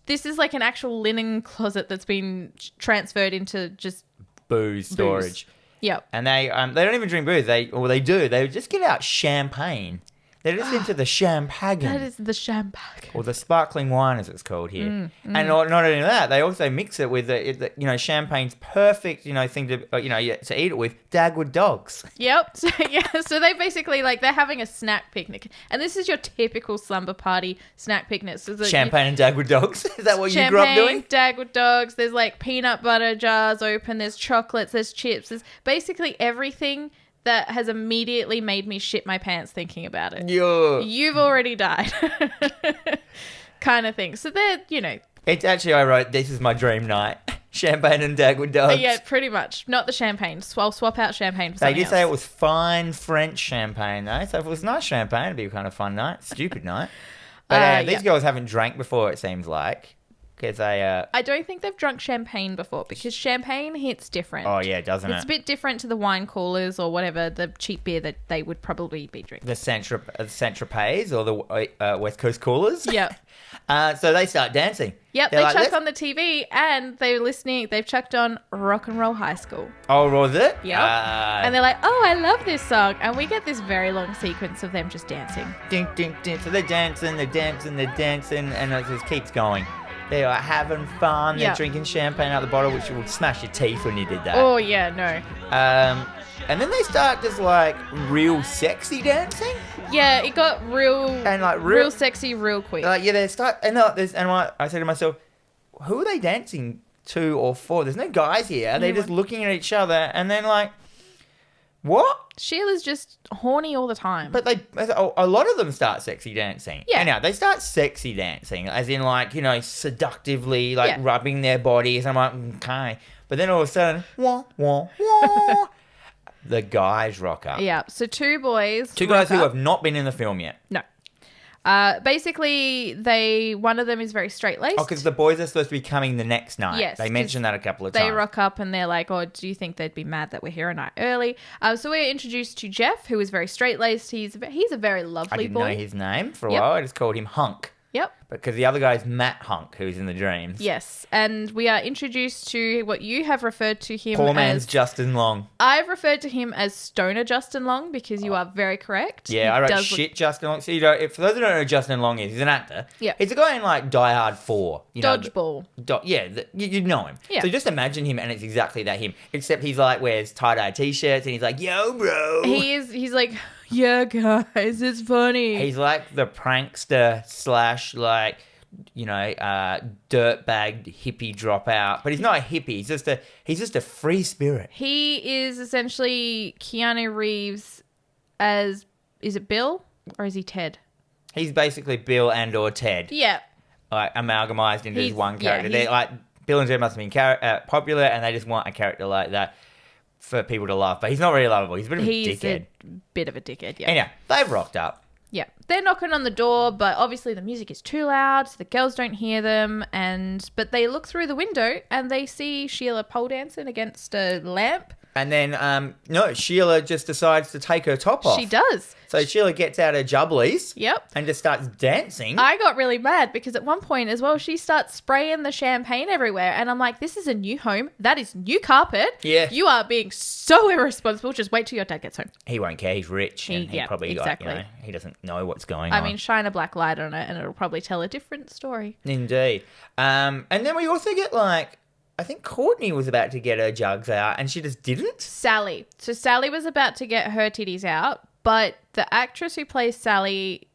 This is like an actual linen closet that's been transferred into just Booze storage. Yep. And they don't even drink booze. They do. They just get out champagne. They're just into the champagne. That is the champagne. Or the sparkling wine, as it's called here. And not only that, they also mix it with champagne's perfect, thing to, to eat it with, Dagwood dogs. Yep. So they basically they're having a snack picnic. And this is your typical slumber party snack picnic. So Champagne and Dagwood dogs? Is that what you grew up doing? Champagne, Dagwood dogs. There's peanut butter jars open. There's chocolates. There's chips. There's basically everything that has immediately made me shit my pants thinking about it. Yeah. You've already died. Kind of thing. So they're, It's actually, I wrote, this is my dream night. Champagne and Dagwood dogs. Yeah, pretty much. Not the champagne. I'll swap out champagne for something They did else. say it was fine French champagne, though. So if it was nice champagne, it'd be a kind of fun night. Stupid night. But these girls haven't drank before, it seems like. Because I don't think they've drunk champagne before because champagne hits different. Oh, yeah, doesn't it? It's a bit different to the wine coolers or whatever, the cheap beer that they would probably be drinking. The Saint-Tropez or the West Coast coolers. Yeah. So they start dancing. Yep, They're they like, chuck on the TV and they're listening. They've chucked on Rock and Roll High School. Oh, was it? Yep. And they're like, oh, I love this song. And we get this very long sequence of them just dancing. Ding, ding, ding. So they're dancing, and it just keeps going. They're having fun. They're drinking champagne out the bottle, which would smash your teeth when you did that. Oh, yeah, no. And then they start just real sexy dancing. Yeah, it got real And real sexy real quick. They start, I said to myself, who are they dancing to or for? There's no guys here. They're just looking at each other, and then what? Sheila's just horny all the time. But a lot of them start sexy dancing. Yeah. Anyhow, they start sexy dancing, as in seductively, rubbing their bodies. I'm like, okay. But then all of a sudden, wah, wah, wah. the guys rock up. Yeah. So two boys. Two guys who rock up. have not been in the film yet. No. Basically, one of them is very straight-laced. Oh, because the boys are supposed to be coming the next night. Yes, They mentioned that a couple of They times. rock up and they're like, oh, do you think they'd be mad that we're here a night early? So we're introduced to Jeff, who is very straight-laced. He's a very I lovely didn't boy. know his name for a Yep. while. I just called him Hunk. Yep. Because the other guy is Matt Hunk, who's in the dreams. Yes. And we are introduced to what you have referred to him Poor man's as... Justin Long. I've referred to him as Stoner Justin Long because you are very correct. Yeah, He I wrote does shit Justin Long. So, you know, for those who don't know who Justin Long is, he's an actor. Yeah. He's a guy in, like, Die Hard 4. You know, Dodgeball. You know him. Yeah. So just imagine him, and it's exactly that him. Except he's, like, wears tie-dye T-shirts, and he's like, yo, bro. He's like, yeah, guys, it's funny. He's like the prankster / like, you know, dirtbag hippie dropout. But he's not a hippie. He's just a free spirit. He is essentially Keanu Reeves as... Is it Bill or is he Ted? He's basically Bill and or Ted. Yeah. Like, amalgamized into He's- his one yeah, character. he's- They're like, Bill and Ted must have been popular, and they just want a character like that for people to love. But he's not really lovable. He's a bit of a He's dickhead. a bit of a dickhead, yeah. Anyhow, they've rocked up. Yeah. They're knocking on the door, but obviously the music is too loud, so the girls don't hear them. But they look through the window and they see Sheila pole dancing against a lamp. And then, no, Sheila just decides to take her top off. She does. So Sheila gets out her jubblies. Yep. And just starts dancing. I got really mad because at one point as well, she starts spraying the champagne everywhere. And I'm like, this is a new home. That is new carpet. Yeah. You are being so irresponsible. Just wait till your dad gets home. He won't care. He's rich. And he Yeah, probably, exactly. like, you know, he doesn't know what's going on. I mean, shine a black light on it and it'll probably tell a different story. Indeed. And then we also get, like, I think Courtney was about to get her jugs out and she just didn't. Sally. So Sally was about to get her titties out, but the actress who plays Sally,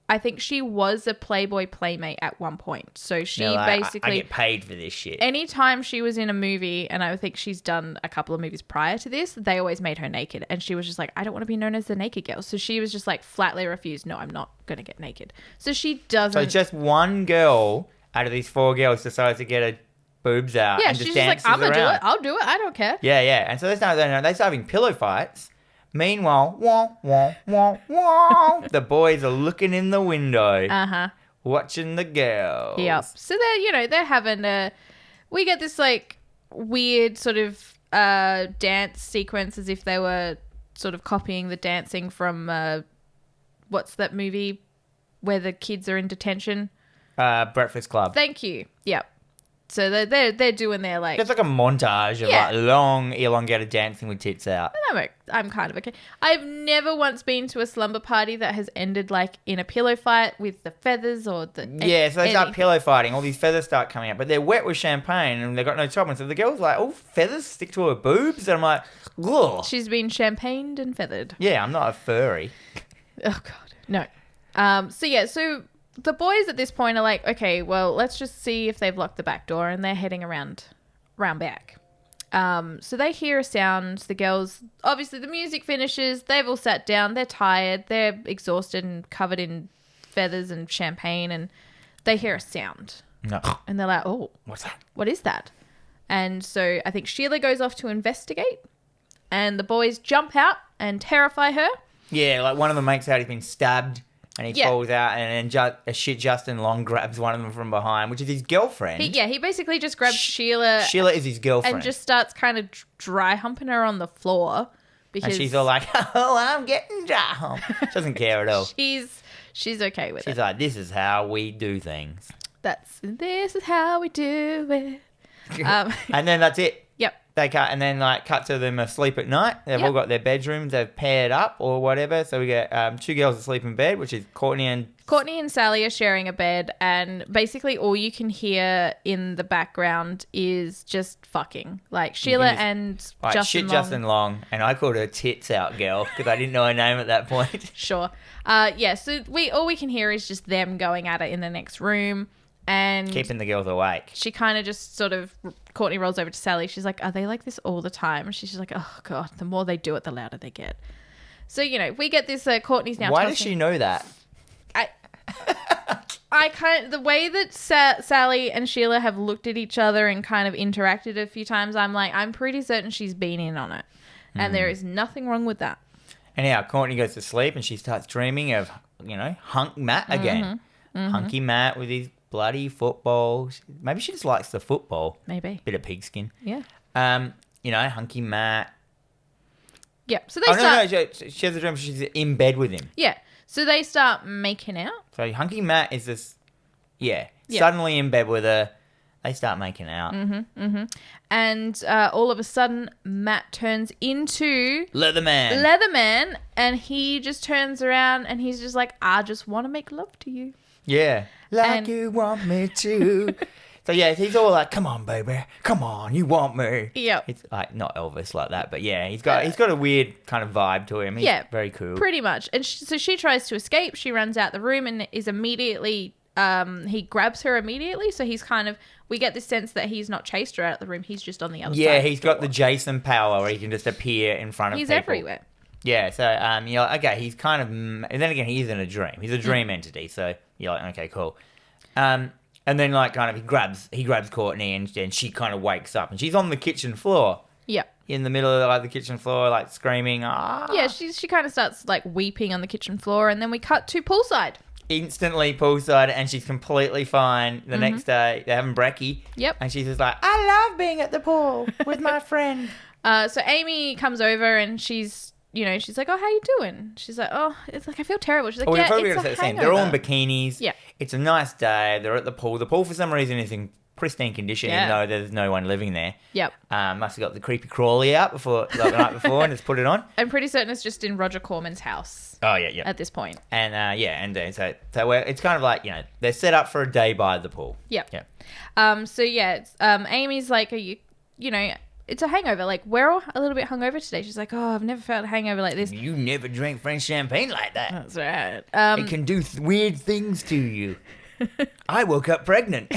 I think she was a Playboy playmate at one point. So she They're like, basically... I get paid for this shit. Anytime she was in a movie, and I think she's done a couple of movies prior to this, they always made her naked. And she was just like, I don't want to be known as the naked girl. So she was just like flatly refused, no, I'm not going to get naked. So she doesn't... So just one girl out of these 4 girls decides to get her boobs out yeah, and she's just just like, dances I'm going to do around. it. I'll do it. I don't care. Yeah, yeah. And so they start having pillow fights. Meanwhile, wah, wah, wah, wah, the boys are looking in the window, Uh-huh. watching the girls. Yep. So they're having we get this like weird sort of dance sequence as if they were sort of copying the dancing from what's that movie where the kids are in detention? Breakfast Club. Thank you. Yep. So they're doing their like... It's like a montage of Yeah. like long, elongated dancing with tits out. I'm kind of okay. I've never once been to a slumber party that has ended like in a pillow fight with the feathers or the... Yeah, so they start anything. pillow fighting. All these feathers start coming out, but they're wet with champagne and they've got no top. And so the girl's like, oh, feathers stick to her boobs? And I'm like, ugh. She's been champagned and feathered. Yeah, I'm not a furry. Oh, God. No. So the boys at this point are like, okay, well, let's just see if they've locked the back door, and they're heading around back. So they hear a sound. The girls, obviously the music finishes. They've all sat down. They're tired. They're exhausted and covered in feathers and champagne, and they hear a sound. No. And they're like, oh, What's that? what is that? And so I think Sheila goes off to investigate, and the boys jump out and terrify her. Yeah, like one of them makes out he's been stabbed and he Yeah. falls out and then Justin Long grabs one of them from behind, which is his girlfriend. He basically just grabs Sheila Sheila is his girlfriend. and just starts kind of dry humping her on the floor because And she's all like, oh, I'm getting down. She doesn't care at all. she's okay with She's it. like, this is how we do things. This is how we do it. And then that's it. Yep. They cut to them asleep at night. They've all Yep. got their bedrooms. They've paired up or whatever. So we get 2 girls asleep in bed, which is Courtney and Sally are sharing a bed, and basically all you can hear in the background is just fucking. Like Sheila and Right, Justin Long. Justin Long, and I called her Tits Out Girl because I didn't know her name at that point. Sure. So all we can hear is just them going at it in the next room. And Keeping the girls awake. she kind of just sort of, Courtney rolls over to Sally. She's like, are they like this all the time? And she's just like, oh, God, the more they do it, the louder they get. So, we get this, Courtney's now Why tossing- does she know that? the way that Sally and Sheila have looked at each other and kind of interacted a few times, I'm like, I'm pretty certain she's been in on it. And there is nothing wrong with that. Anyhow, Courtney goes to sleep and she starts dreaming of, Hunk Matt again. Hunky Matt with his bloody football. Maybe she just likes the football. Maybe. Bit of pigskin. Yeah. Hunky Matt. Yeah. So they start... No, she has a dream she's in bed with him. Yeah. So they start making out. So Hunky Matt is this... Yeah. Suddenly in bed with her. They start making out. And all of a sudden, Matt turns into... Leatherman. And he just turns around and he's just like, I just want to make love to you. Yeah. You want me to. So, yeah, he's all like, come on, baby. Come on, you want me. Yep. It's like, not Elvis like that, but yeah, he's got a weird kind of vibe to him. He's very cool. Pretty much. And so she tries to escape. She runs out the room and is immediately... he grabs her immediately, so he's kind of... We get this sense that he's not chased her out of the room. He's just on the other side. Yeah, he's got the Jason power where he can just appear in front of people. He's everywhere. Yeah, so, okay, he's kind of... And then again, he's in a dream. He's a dream entity, so you're like, okay, cool. And then, like, kind of, he grabs Courtney and she kind of wakes up. And she's on the kitchen floor. Yeah. In the middle of, like, the kitchen floor, like, screaming, ah. Yeah, she kind of starts, like, weeping on the kitchen floor. And then we cut to poolside. Instantly poolside, and she's completely fine. The next day, they're having brekkie. Yep. And she's just like, I love being at the pool with my friend. So Amy comes over and she's like, oh, how you doing? She's like, oh, it's like, I feel terrible. She's like, yeah, it's a hangover. They're all in bikinis. Yeah. It's a nice day. They're at the pool. The pool, for some reason, is in pristine condition, even though there's no one living there. Yep. Must have got the creepy crawly out the night before and just put it on. I'm pretty certain it's just in Roger Corman's house. Oh, yeah. At this point. And, so it's kind of like, they're set up for a day by the pool. Yep. Yeah. It's, Amy's like, are you, it's a hangover. Like, we're all a little bit hungover today. She's like, oh, I've never felt a hangover like this. You never drank French champagne like that. That's right. It can do weird things to you. I woke up pregnant.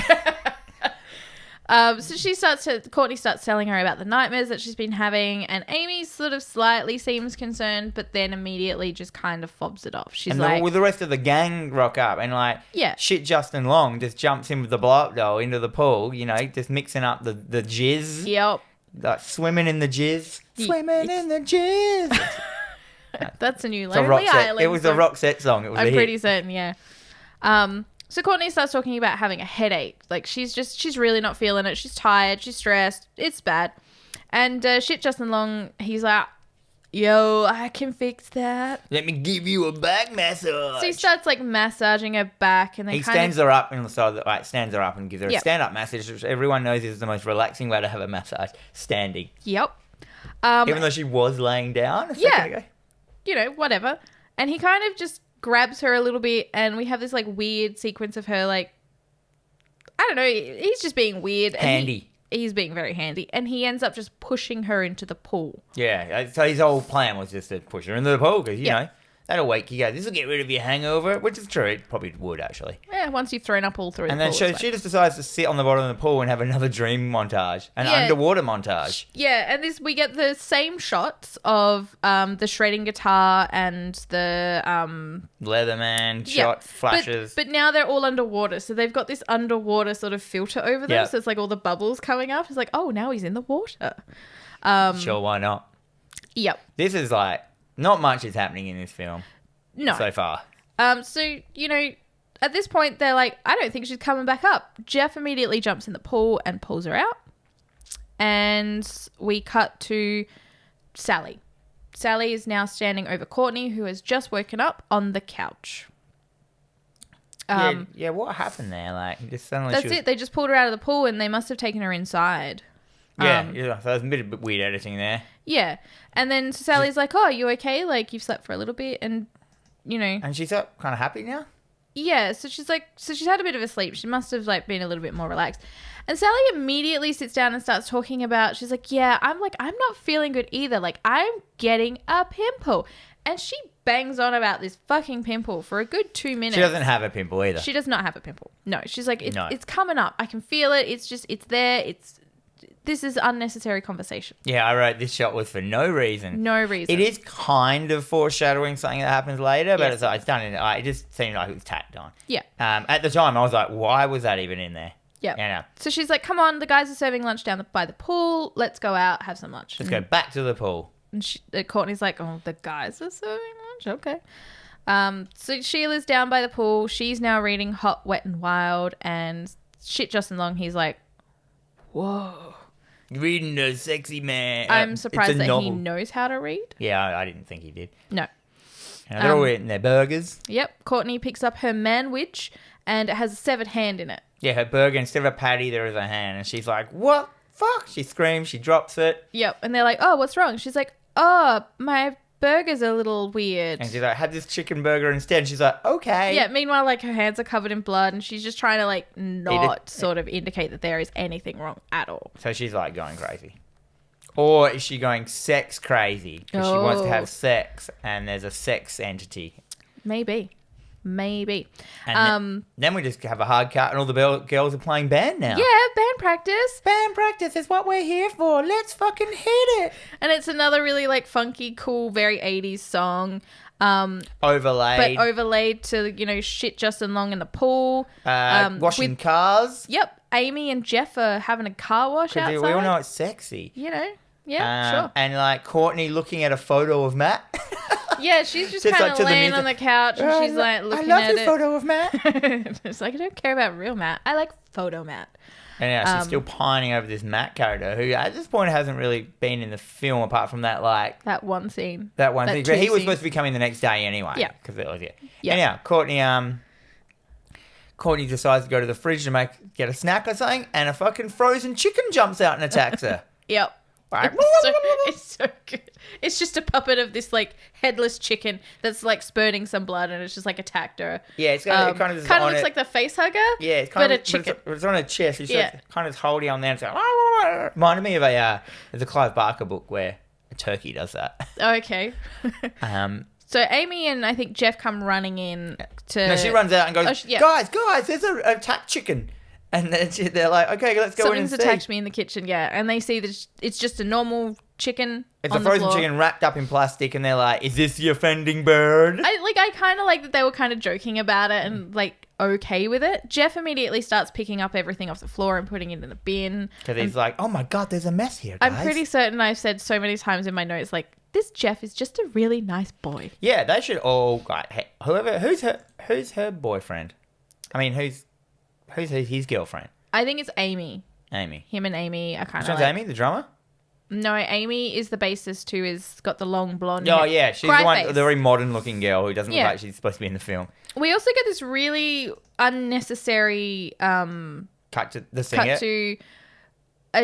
So Courtney starts telling her about the nightmares that she's been having, and Amy sort of slightly seems concerned, but then immediately just kind of fobs it off. She's like... with the rest of the gang rock up, and shit Justin Long just jumps in with the blow-up doll into the pool, just mixing up the jizz. Yep. Like swimming in the jizz. Swimming in the jizz. That's a new Lonely Island. It was a Roxette song. It was I'm pretty certain, yeah. So Courtney starts talking about having a headache. Like, she's really not feeling it. She's tired. She's stressed. It's bad. And shit Justin Long, he's like, yo, I can fix that. Let me give you a back massage. So he starts, like, massaging her back. And then he stands her up and stands her up and gives her a stand-up massage, which everyone knows is the most relaxing way to have a massage. Standing. Yep. Even though she was laying down a second ago. Whatever. And he kind of just grabs her a little bit, and we have this like weird sequence of her like, I don't know, he's just being weird. Handy. He's being very handy, and he ends up just pushing her into the pool. Yeah, so his whole plan was just to push her into the pool because, you know, that'll wake you guys. This will get rid of your hangover, which is true. It probably would, actually. Yeah, once you've thrown up all through and the pool. And then she just decides to sit on the bottom of the pool and have another dream montage, an underwater montage. Yeah, and we get the same shots of the shredding guitar and the... Leatherman shot flashes. But now they're all underwater, so they've got this underwater sort of filter over them, so it's like all the bubbles coming up. It's like, oh, now he's in the water. Sure, why not? Yep. This is like... Not much is happening in this film. No. So far. So, you know, at this point, they're like, I don't think she's coming back up. Jeff immediately jumps in the pool and pulls her out. And we cut to Sally. Sally is now standing over Courtney, who has just woken up on the couch. Yeah, what happened there? Like, just suddenly that's it. They just pulled her out of the pool and they must have taken her inside. Yeah, so there's a bit of weird editing there. Yeah. And then Sally's like, oh, are you okay? Like, you've slept for a little bit and, you know. And she's kind of happy now? Yeah. So she's had a bit of a sleep. She must have, like, been a little bit more relaxed. And Sally immediately sits down and starts talking about, she's like, yeah, I'm not feeling good either. Like, I'm getting a pimple. And she bangs on about this fucking pimple for a good 2 minutes. She doesn't have a pimple either. She does not have a pimple. No. She's like, it's coming up. I can feel it. It's there. This is unnecessary conversation. Yeah, I wrote this shot was for no reason. No reason. It is kind of foreshadowing something that happens later, but it's done in it just seemed like it was tacked on. Yeah. At the time, I was like, why was that even in there? Yeah. You know? So she's like, come on, the guys are serving lunch down by the pool. Let's go out, have some lunch. Let's go back to the pool. And Courtney's like, oh, the guys are serving lunch? Okay. So Sheila's down by the pool. She's now reading Hot, Wet and Wild. And shit, Justin Long, he's like, whoa. Reading a sexy man. I'm surprised that he knows how to read. Yeah, I didn't think he did. No. And they're all eating their burgers. Yep. Courtney picks up her manwich and it has a severed hand in it. Yeah, her burger, instead of a patty, there is a hand. And she's like, what? Fuck. She screams. She drops it. Yep. And they're like, oh, what's wrong? She's like, oh, my burger's a little weird. And she's like, have this chicken burger instead. And she's like, okay. Yeah, meanwhile, like, her hands are covered in blood and she's just trying to, like, not sort of indicate that there is anything wrong at all. So she's, like, going crazy. Or is she going sex crazy? Because she wants to have sex and there's a sex entity. Maybe. And then we just have a hard cut and all the girls are playing band now. Yeah, band practice. Band practice is what we're here for. Let's fucking hit it. And it's another really, like, funky, cool, very 80s song. Overlaid to, you know, shit Justin Long in the pool. Washing cars. Yep. Amy and Jeff are having a car wash outside. We all know it's sexy. You know. Yeah, sure. And, like, Courtney looking at a photo of Matt. Yeah, she's just kind of laying on the couch and she's, like, looking at it. I love your photo of Matt. It's like, I don't care about real Matt. I like photo Matt. And yeah, she's still pining over this Matt character who at this point hasn't really been in the film apart from that, like... That one scene. That one scene. But he was supposed to be coming the next day anyway. Yeah. Because it was it. Yeah. Anyhow, Courtney decides to go to the fridge to get a snack or something, and a fucking frozen chicken jumps out and attacks her. Yep. It's so good. It's just a puppet of this, like, headless chicken that's, like, spurting some blood and it's just, like, attacked her. Yeah, it's kind of looks like the face hugger. Yeah, it's kind of a chicken. It's on her chest. She's kind of holding on there. It's like, reminded me of there's a Clive Barker book where a turkey does that. Okay. So Amy and I think Jeff come running in to... No, she runs out and goes, guys, there's an attacked chicken. And then they're like, okay, let's go in and see. Something's attacked me in the kitchen, yeah. And they see that it's just a normal chicken. It's a frozen chicken wrapped up in plastic, and they're like, is this the offending bird? I kind of like that they were kind of joking about it and, like, okay with it. Jeff immediately starts picking up everything off the floor and putting it in a bin. Because he's like, oh my God, there's a mess here, guys. I'm pretty certain I've said so many times in my notes, like, this Jeff is just a really nice boy. Yeah, they should all, who's her boyfriend? I mean, who's his girlfriend? I think it's Amy. Amy. Him and Amy are kind of like... Amy, the drummer? No, Amy is the bassist who has got the long blonde hair. Oh, yeah. She's the very modern-looking girl who doesn't look like she's supposed to be in the film. We also get this really unnecessary... cut to the singer. Cut to...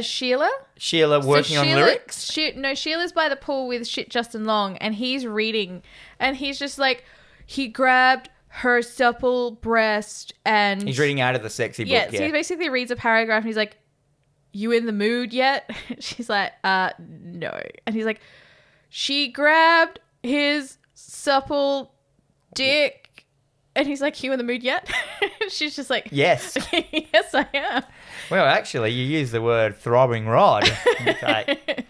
Sheila? Sheila working on lyrics? Sheila's by the pool with shit Justin Long, and he's reading, and he's just like, he grabbed... her supple breast and... He's reading out of the sexy book, yeah. So he basically reads a paragraph and he's like, you in the mood yet? She's like, no. And he's like, she grabbed his supple dick. And he's like, you in the mood yet? She's just like... Yes. Yes, I am. Well, actually, you use the word throbbing rod. Like,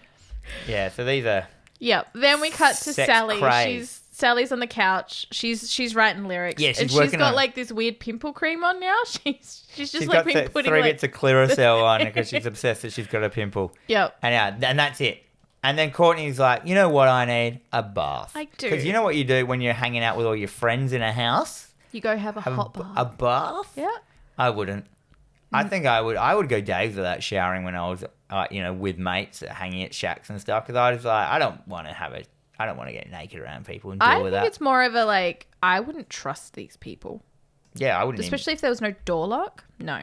yeah, so these are... Yep. Then we cut to Sally. Craze. Sally's on the couch. She's writing lyrics. Yeah, she's got like this weird pimple cream on now. She's just like been putting three bits of Clearasil on because she's obsessed that she's got a pimple. Yep. And that's it. And then Courtney's like, you know what I need? A bath. I do. Because you know what you do when you're hanging out with all your friends in a house? You go have a hot bath. A bath? Yeah. I wouldn't. I think I would go days without showering when I was, with mates hanging at shacks and stuff. Because I was like, I don't want to get naked around people and deal with that. I think it's more of a, like, I wouldn't trust these people. Yeah, I wouldn't. Especially if there was no door lock. No.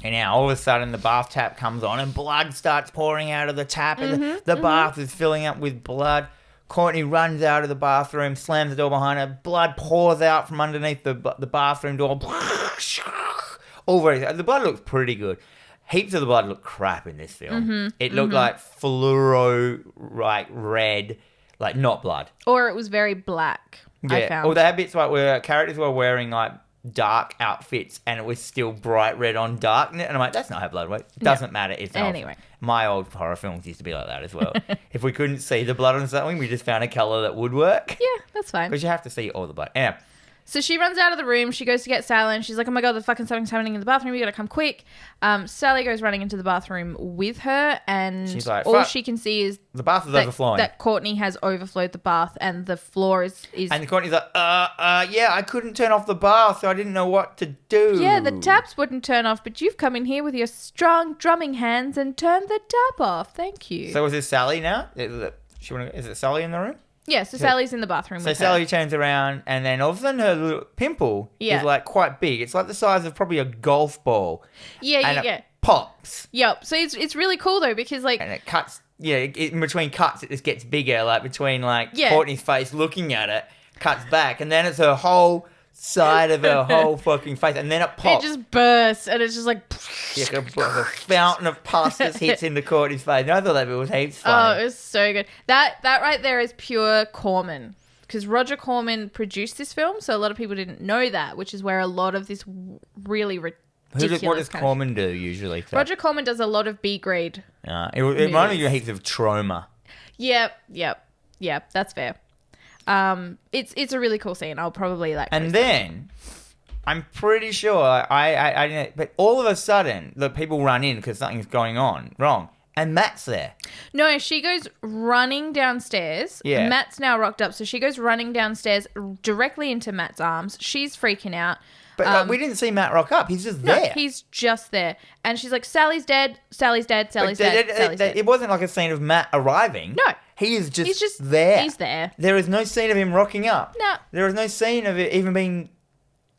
And now, all of a sudden, the bath tap comes on and blood starts pouring out of the tap and the bath is filling up with blood. Courtney runs out of the bathroom, slams the door behind her. Blood pours out from underneath the bathroom door. The blood looks pretty good. Heaps of the blood look crap in this film. It looked like fluoro, like red... Like, not blood. Or it was very black, I found. Or they had bits like where characters were wearing, like, dark outfits and it was still bright red on dark. And I'm like, that's not how blood works. It doesn't matter. It's anyway. My old horror films used to be like that as well. If we couldn't see the blood on something, we just found a colour that would work. Yeah, that's fine. Because you have to see all the blood. Anyway, So she runs out of the room. She goes to get Sally, and she's like, "Oh my god, the fucking something's happening in the bathroom. You gotta come quick." Sally goes running into the bathroom with her, and She's like, all "Fuck. she can see is The bath is overflowing." That Courtney has overflowed the bath, and the floor is. And Courtney's like, yeah, I couldn't turn off the bath, so I didn't know what to do. Yeah, the taps wouldn't turn off, but you've come in here with your strong drumming hands and turned the tap off. Thank you. So was this Sally now? Is it Sally in the room? Yeah, so Sally's in the bathroom with her. So Sally turns around, and then all of a sudden her little pimple is like quite big. It's like the size of probably a golf ball. Yeah, and yeah. It pops. Yep. So it's really cool though because like and it cuts. Yeah, in between cuts, it just gets bigger. Like between Yeah. Courtney's face looking at it, cuts back, and then it's her whole side of her whole fucking face, and then it pops. it just bursts, and it's just like. Like a fountain of pus just hits into Courtney's face. And I thought that was heaps Oh, funny. it was so good. That right there is pure Corman. Because Roger Corman produced this film, so a lot of people didn't know that, which is where a lot of this really ridiculous... What does Corman do usually? Roger Corman does a lot of B-grade. It reminded me of heaps of Trauma. Yep, that's fair. It's a really cool scene. I'll probably like... And then... I'm pretty sure I didn't, but all of a sudden the people run in because something's going on wrong, and Matt's there. No, she goes running downstairs. Yeah. Matt's now rocked up, so she goes running downstairs directly into Matt's arms. She's freaking out. But we didn't see Matt rock up. He's just there. No, he's just there, and she's like, "Sally's dead. Sally's dead. Sally's dead. Sally's dead." It wasn't like a scene of Matt arriving. No, he's just there. there. He's there. There is no scene of him rocking up. No, there is no scene of it even being.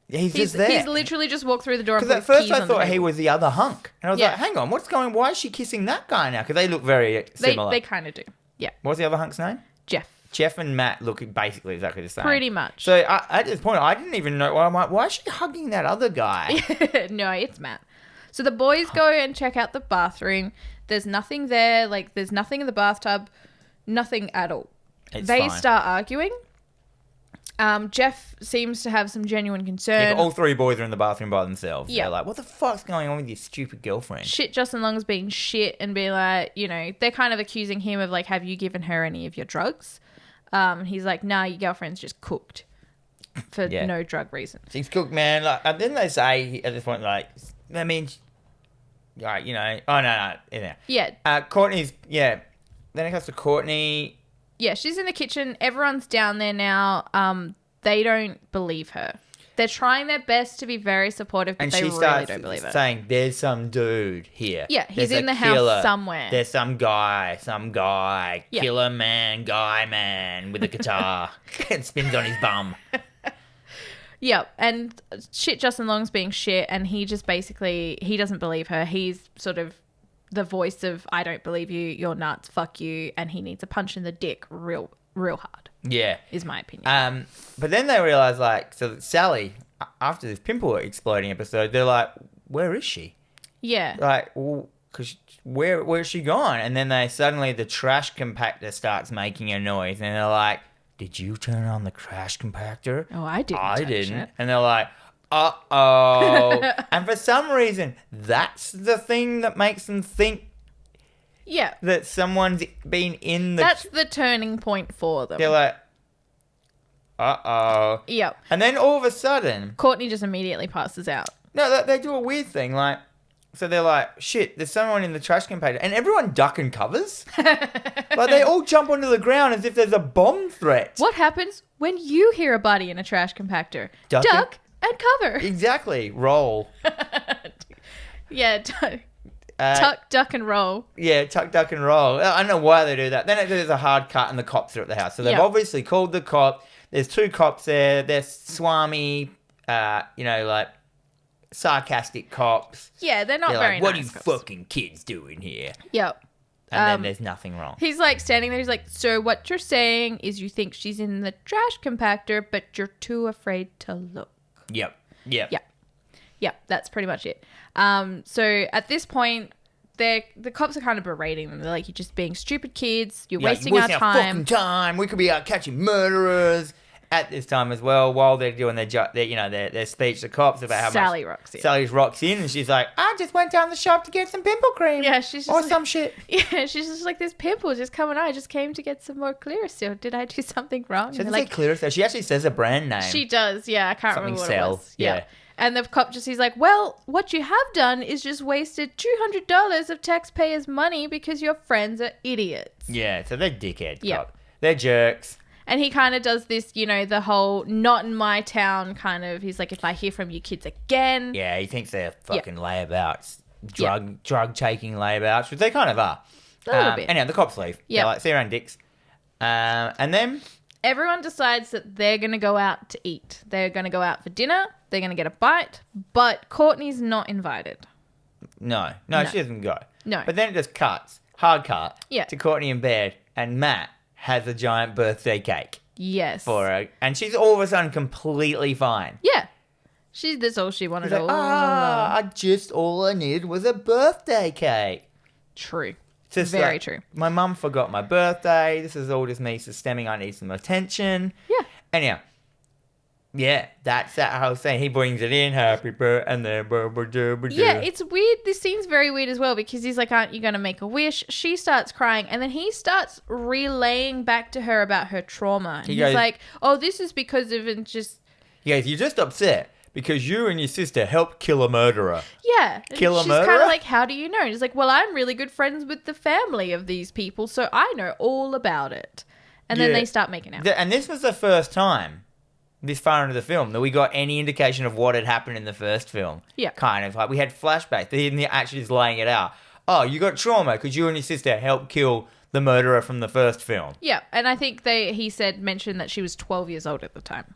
He's just there. He's literally just walked through the door. Because at first I thought he was the other hunk. And I was like, hang on, what's going on? Why is she kissing that guy now? Because they look very similar. They kind of do. Yeah. What's the other hunk's name? Jeff. Jeff and Matt look basically exactly the same. Pretty much. So at this point, I didn't even know. I'm like, why is she hugging that other guy? No, it's Matt. So the boys go and check out the bathroom. There's nothing there. Like, there's nothing in the bathtub. Nothing at all. They start arguing. Jeff seems to have some genuine concern. Yeah, all three boys are in the bathroom by themselves. Yeah. They're like, what the fuck's going on with your stupid girlfriend? Shit Justin Long's being shit and be like, they're kind of accusing him of like, have you given her any of your drugs? He's like, nah, your girlfriend's just cooked for no drug reason. She's cooked, man. Like, and then they say at this point, like, I mean, like, oh, no. Yeah. Courtney's, Then it comes to Courtney. Yeah, she's in the kitchen. Everyone's down there now. They don't believe her. They're trying their best to be very supportive, but and they she really don't believe her. Saying, there's some dude here. Yeah, he's There's in the killer. house somewhere. There's some guy, Yeah. killer man, guy man with a guitar. and spins on his bum. Yeah, and shit Justin Long's being shit, and he just basically, he doesn't believe her. He's sort of the voice of, I don't believe you, you're nuts, fuck you, and he needs a punch in the dick real hard. Yeah. Is my opinion. But then they realise, like, so Sally, after this pimple exploding episode, they're like, where is she? Yeah. Like, well, because where's she gone? And then the trash compactor starts making a noise, and they're like, did you turn on the trash compactor? Oh, I didn't. I didn't. And they're like, uh-oh. And for some reason, that's the thing that makes them think that someone's been in the... That's the turning point for them. They're like, uh-oh. Yep. And then all of a sudden... Courtney just immediately passes out. No, they do a weird thing, like... So they're like, shit, there's someone in the trash compactor. And everyone duck and covers. Like, they all jump onto the ground as if there's a bomb threat. What happens when you hear a body in a trash compactor? Duck and cover. Exactly. Roll. Yeah, tuck, duck, and roll. Yeah, tuck, duck, and roll. I don't know why they do that. Then there's a hard cut and the cops are at the house. So they've obviously called the cop. There's two cops there. They're swami, like sarcastic cops. Yeah, they're not very like, what nice are you cops. fucking kids doing here? Yep. And then there's nothing wrong. He's like standing there. He's like, so what you're saying is you think she's in the trash compactor, but you're too afraid to look. Yep. Yeah, that's pretty much it. So at this point, the cops are kind of berating them. They're like, you're just being stupid kids. You're wasting our time. Fucking time. We could be out catching murderers. at this time as well, while they're doing their speech to cops about how Sally much rocks in. Sally rocks in, and she's like, I just went down the shop to get some pimple cream. Yeah, she's just or like, some shit. Yeah, she's just like, this pimple just coming out. I just came to get some more Clearasil. Did I do something wrong? She doesn't say Clearasil. She actually says a brand name. She does. Yeah, I can't Something remember what Cell. it was. Yeah. And the cop he's like, well, what you have done is just wasted $200 of taxpayers' money because your friends are idiots. Yeah, so they're dickhead Yeah. cop. They're jerks. And he kind of does this, the whole not in my town kind of, he's like, if I hear from you kids again. Yeah, he thinks they're fucking layabouts. Drug-taking layabouts, which they kind of are. A little bit. Anyhow, the cops leave. Yeah. They're like, see you around dicks. And then... Everyone decides that they're going to go out to eat. They're going to go out for dinner. They're going to get a bite. But Courtney's not invited. No, she doesn't go. No. But then it just cuts, hard cut, Yeah. to Courtney in bed, and Matt has a giant birthday cake Yes. for her. And she's all of a sudden completely fine. Yeah. That's all she wanted. She's like, all I needed was a birthday cake. True. Just Very like, true. My mum forgot my birthday. This is all just me stemming. I need some attention. Yeah. Anyhow, yeah, that's that whole thing. He brings it in, happy birthday, and then Yeah, it's weird. This scene's very weird as well because he's like, aren't you going to make a wish? She starts crying and then he starts relaying back to her about her trauma. And he's like, oh, this is because of it just... He goes, you're just upset because you and your sister helped kill a murderer. Yeah. Kill a She's murderer? kind of like, how do you know? And he's like, well, I'm really good friends with the family of these people, so I know all about it. And then they start making out. And this was the first time, this far into the film, that we got any indication of what had happened in the first film. Yeah. Kind of. Like, we had flashbacks. They actually just laying it out. Oh, you got trauma because you and your sister helped kill the murderer from the first film. Yeah, and I think mentioned that she was 12 years old at the time.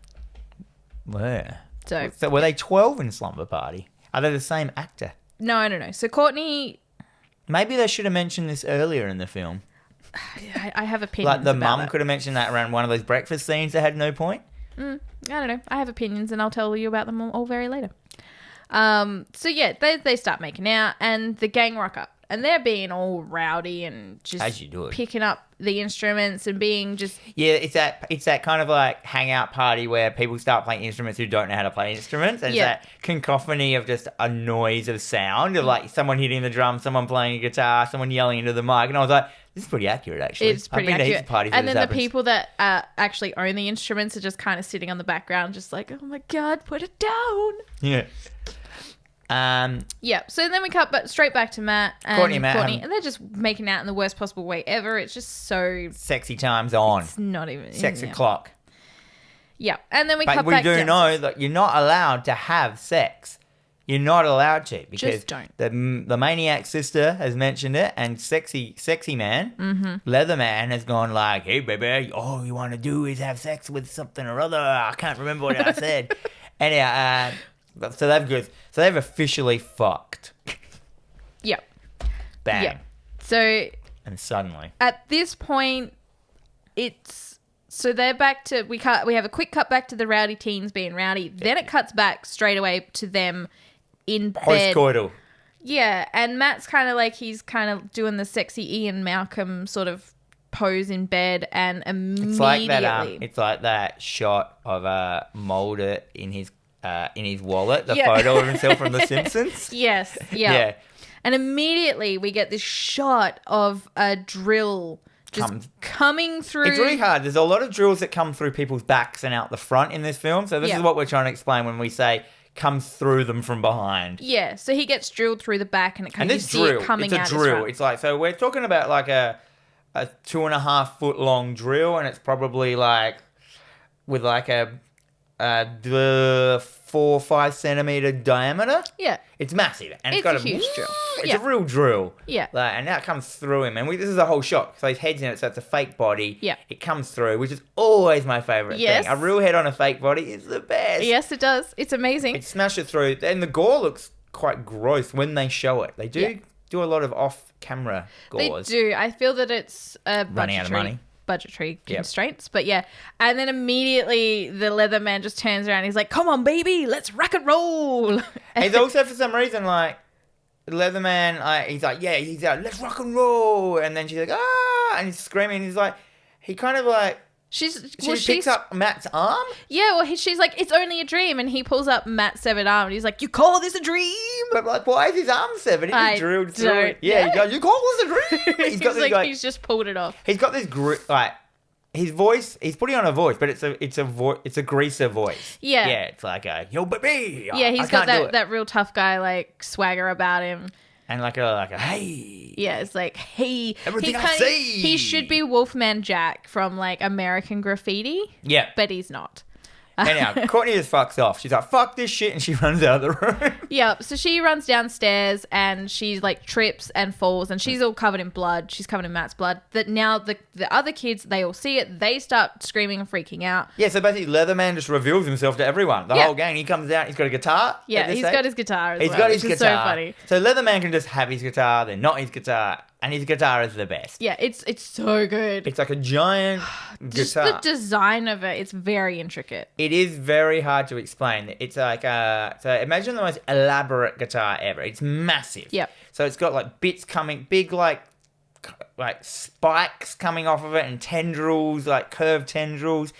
Where? So were they 12 in Slumber Party? Are they the same actor? No. So Courtney... Maybe they should have mentioned this earlier in the film. I have opinions Like the about mum that. could have mentioned that around one of those breakfast scenes that had no point. I don't know. I have opinions and I'll tell you about them all very later. So yeah, they start making out and the gang rock up. And they're being all rowdy and just As you do it. picking up the instruments and being just... Yeah, it's that kind of like hangout party where people start playing instruments who don't know how to play instruments. And it's that cacophony of just a noise of sound of like someone hitting the drum, someone playing a guitar, someone yelling into the mic. And I was like, this is pretty accurate, actually. It's pretty accurate. Parties And then the people that actually own the instruments are just kind of sitting on the background just like, oh my God, put it down. Yeah. Yeah, so then we cut straight back to Matt and Courtney, and they're just making out in the worst possible way ever. It's just so... Sexy times on. It's not even... Sex o'clock. Yeah, and then we But cut we back do down. know that you're not allowed to have sex. You're not allowed to because Just don't. the maniac sister has mentioned it, and sexy man, Leatherman has gone like, "Hey baby, all you want to do is have sex with something or other." I can't remember what I said. Anyhow, so they've officially fucked. Yep. Bang. Yeah. So And suddenly, at this point, they're back to we have a quick cut back to the rowdy teens being rowdy. Then it cuts back straight away to them in bed. postcoital. Yeah, and Matt's kind of like he's kind of doing the sexy Ian Malcolm sort of pose in bed, and immediately It's like that shot of Mulder in his wallet, the photo of himself from The Simpsons. Yes, yeah. And immediately we get this shot of a drill just coming through. It's really hard. There's a lot of drills that come through people's backs and out the front in this film. So this is what we're trying to explain when we say comes through them from behind. Yeah, so he gets drilled through the back and it kind of this drill, it coming it's a out drill. It's like, so we're talking about like a 2.5 foot long drill, and it's probably like with like a 4 or 5 centimeter diameter. Yeah. It's massive. And It's got a huge drill. It's a real drill. Yeah. Like, and that comes through him. And this is a whole shot. So his head's in it, so it's a fake body. Yeah. It comes through, which is always my favourite Yes. thing. A real head on a fake body is the best. Yes, it does. It's amazing. It smashes through. And the gore looks quite gross when they show it. They do a lot of off-camera gores. They do. I feel that it's Running out of money. budgetary constraints, but yeah. And then immediately the leather man just turns around and he's like, come on baby, let's rock and roll. He's also for some reason like Leatherman, he's like, let's rock and roll, and then she's like, ah, and he's screaming. He's like, he kind of like She picks up Matt's arm? Yeah, well, she's like, it's only a dream. And he pulls up Matt's severed arm and he's like, you call this a dream? But like, why is his arm severed? He just drilled through it. Yeah, he goes, you call this a dream? He's just pulled it off. He's got this his voice, he's putting on a voice, but it's a greaser voice. Yeah. Yeah, it's like yo baby. Yeah, he's got that real tough guy like swagger about him. And like a hey. Yeah, it's like, hey. Everything I see. He should be Wolfman Jack from like American Graffiti. Yeah. But he's not. Anyhow, Courtney just fucks off. She's like, fuck this shit, and she runs out of the room. Yep. So she runs downstairs and she like trips and falls and she's all covered in blood. She's covered in Matt's blood. That now the other kids, they all see it. They start screaming and freaking out. Yeah, so basically Leatherman just reveals himself to everyone. The whole gang. He comes out, he's got a guitar. Yeah, he's got his guitar as well. He's got his guitar. So funny. So Leatherman can just have his guitar, then not his guitar, and his guitar is the best. Yeah, it's so good. It's like a giant Just guitar. the design of it, it's very intricate. It is very hard to explain. It's like so imagine the most elaborate guitar ever. It's massive. Yep. So it's got like bits coming, big like spikes coming off of it, and tendrils, like curved tendrils.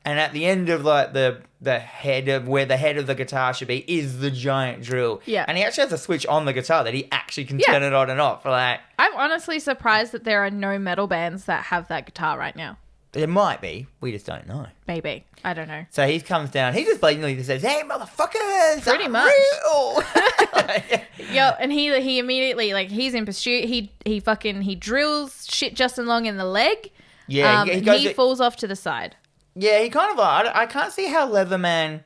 And at the end of like the head of where the head of the guitar should be is the giant drill. Yeah. And he actually has a switch on the guitar that he actually can turn it on and off. Like, I'm honestly surprised that there are no metal bands that have that guitar right now. there might be. We just don't know. Maybe. I don't know. So he comes down. He just blatantly just says, "Hey, motherfuckers!" Pretty much. Real. Yeah, and he immediately, like, he's in pursuit. He drills shit Justin Long in the leg. Yeah, he falls off to the side. Yeah, he kind of. I can't see how Leatherman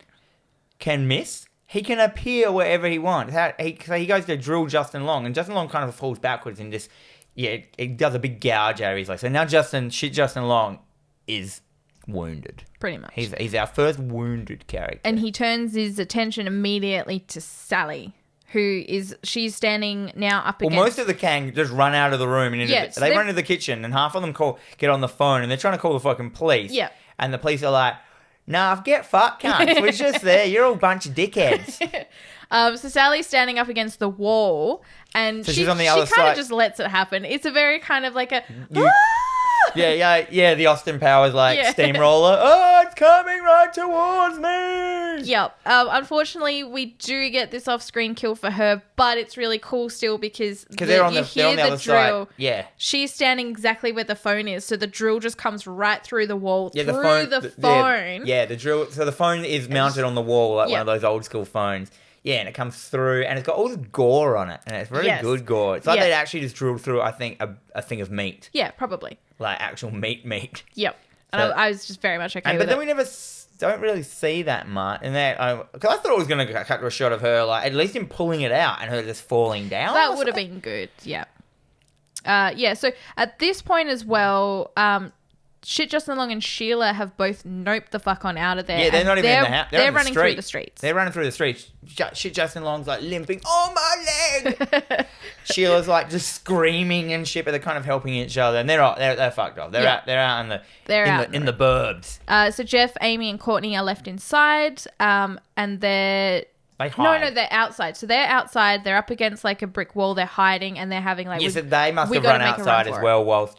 can miss. He can appear wherever he wants. So he goes to drill Justin Long, and Justin Long kind of falls backwards and just, it does a big gouge out of his leg. So now Justin Long is wounded. Pretty much. He's our first wounded character. And he turns his attention immediately to Sally, she's standing now up against... Well, most of the gang just run out of the room. And they run into the kitchen, and half of them get on the phone, and they're trying to call the fucking police. Yeah. And the police are like, nah, get fucked, cunts. We're just there. You're all a bunch of dickheads. So Sally's standing up against the wall, and she's on the other she kind side. of just lets it happen. It's a very kind of like a... Yeah, the Austin Powers, steamroller. Oh, it's coming right towards me. Yep. Unfortunately, we do get this off-screen kill for her, but it's really cool still because they're on the other drill. side. Yeah. She's standing exactly where the phone is, so the drill just comes right through the wall, the phone. Yeah, the drill. So the phone is mounted on the wall like one of those old school phones. Yeah, and it comes through, and it's got all this gore on it, and it's very good gore. It's like they'd actually just drilled through, I think, a thing of meat. Yeah, probably. Like actual meat. Yep. And I was just very much okay with it. But then we never don't really see that much. And because I thought it was going to cut to a shot of her, like, at least him pulling it out and her just falling down. That would have been good, yeah. So at this point as well, Justin Long and Sheila have both noped the fuck on out of there. Yeah, they're not even in the house. They're running through the streets. They're running through the streets. Justin Long's like limping. Oh, my leg! Sheila's like just screaming and shit, but they're kind of helping each other. And they're fucked off. They're out in the burbs. So Jeff, Amy, and Courtney are left inside, and they're... They hide. No, they're outside. So they're outside. They're up against like a brick wall. They're hiding, and they're having like... So they must have run outside as well whilst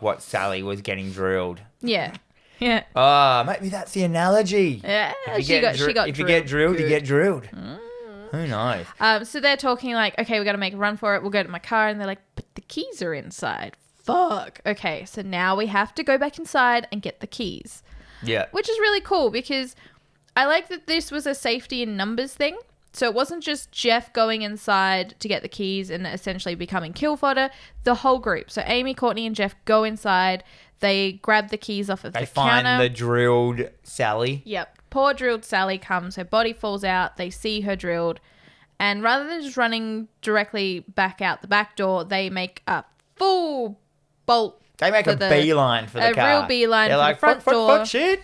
what Sally was getting drilled. Yeah. Yeah. Oh, maybe that's the analogy. Yeah, if you get drilled, you get drilled. Who knows? So they're talking like, okay, we got to make a run for it. We'll go to my car. And they're like, but the keys are inside. Fuck. Okay, so now we have to go back inside and get the keys. Yeah. Which is really cool because I like that this was a safety in numbers thing. So it wasn't just Jeff going inside to get the keys and essentially becoming kill fodder. The whole group. So Amy, Courtney, and Jeff go inside. They grab the keys off of the counter. They find the drilled Sally. Yep. Poor drilled Sally comes. Her body falls out. They see her drilled. And rather than just running directly back out the back door, they make a full bolt. They make a beeline for the car. A real beeline They're for like, the front door. Fuck shit.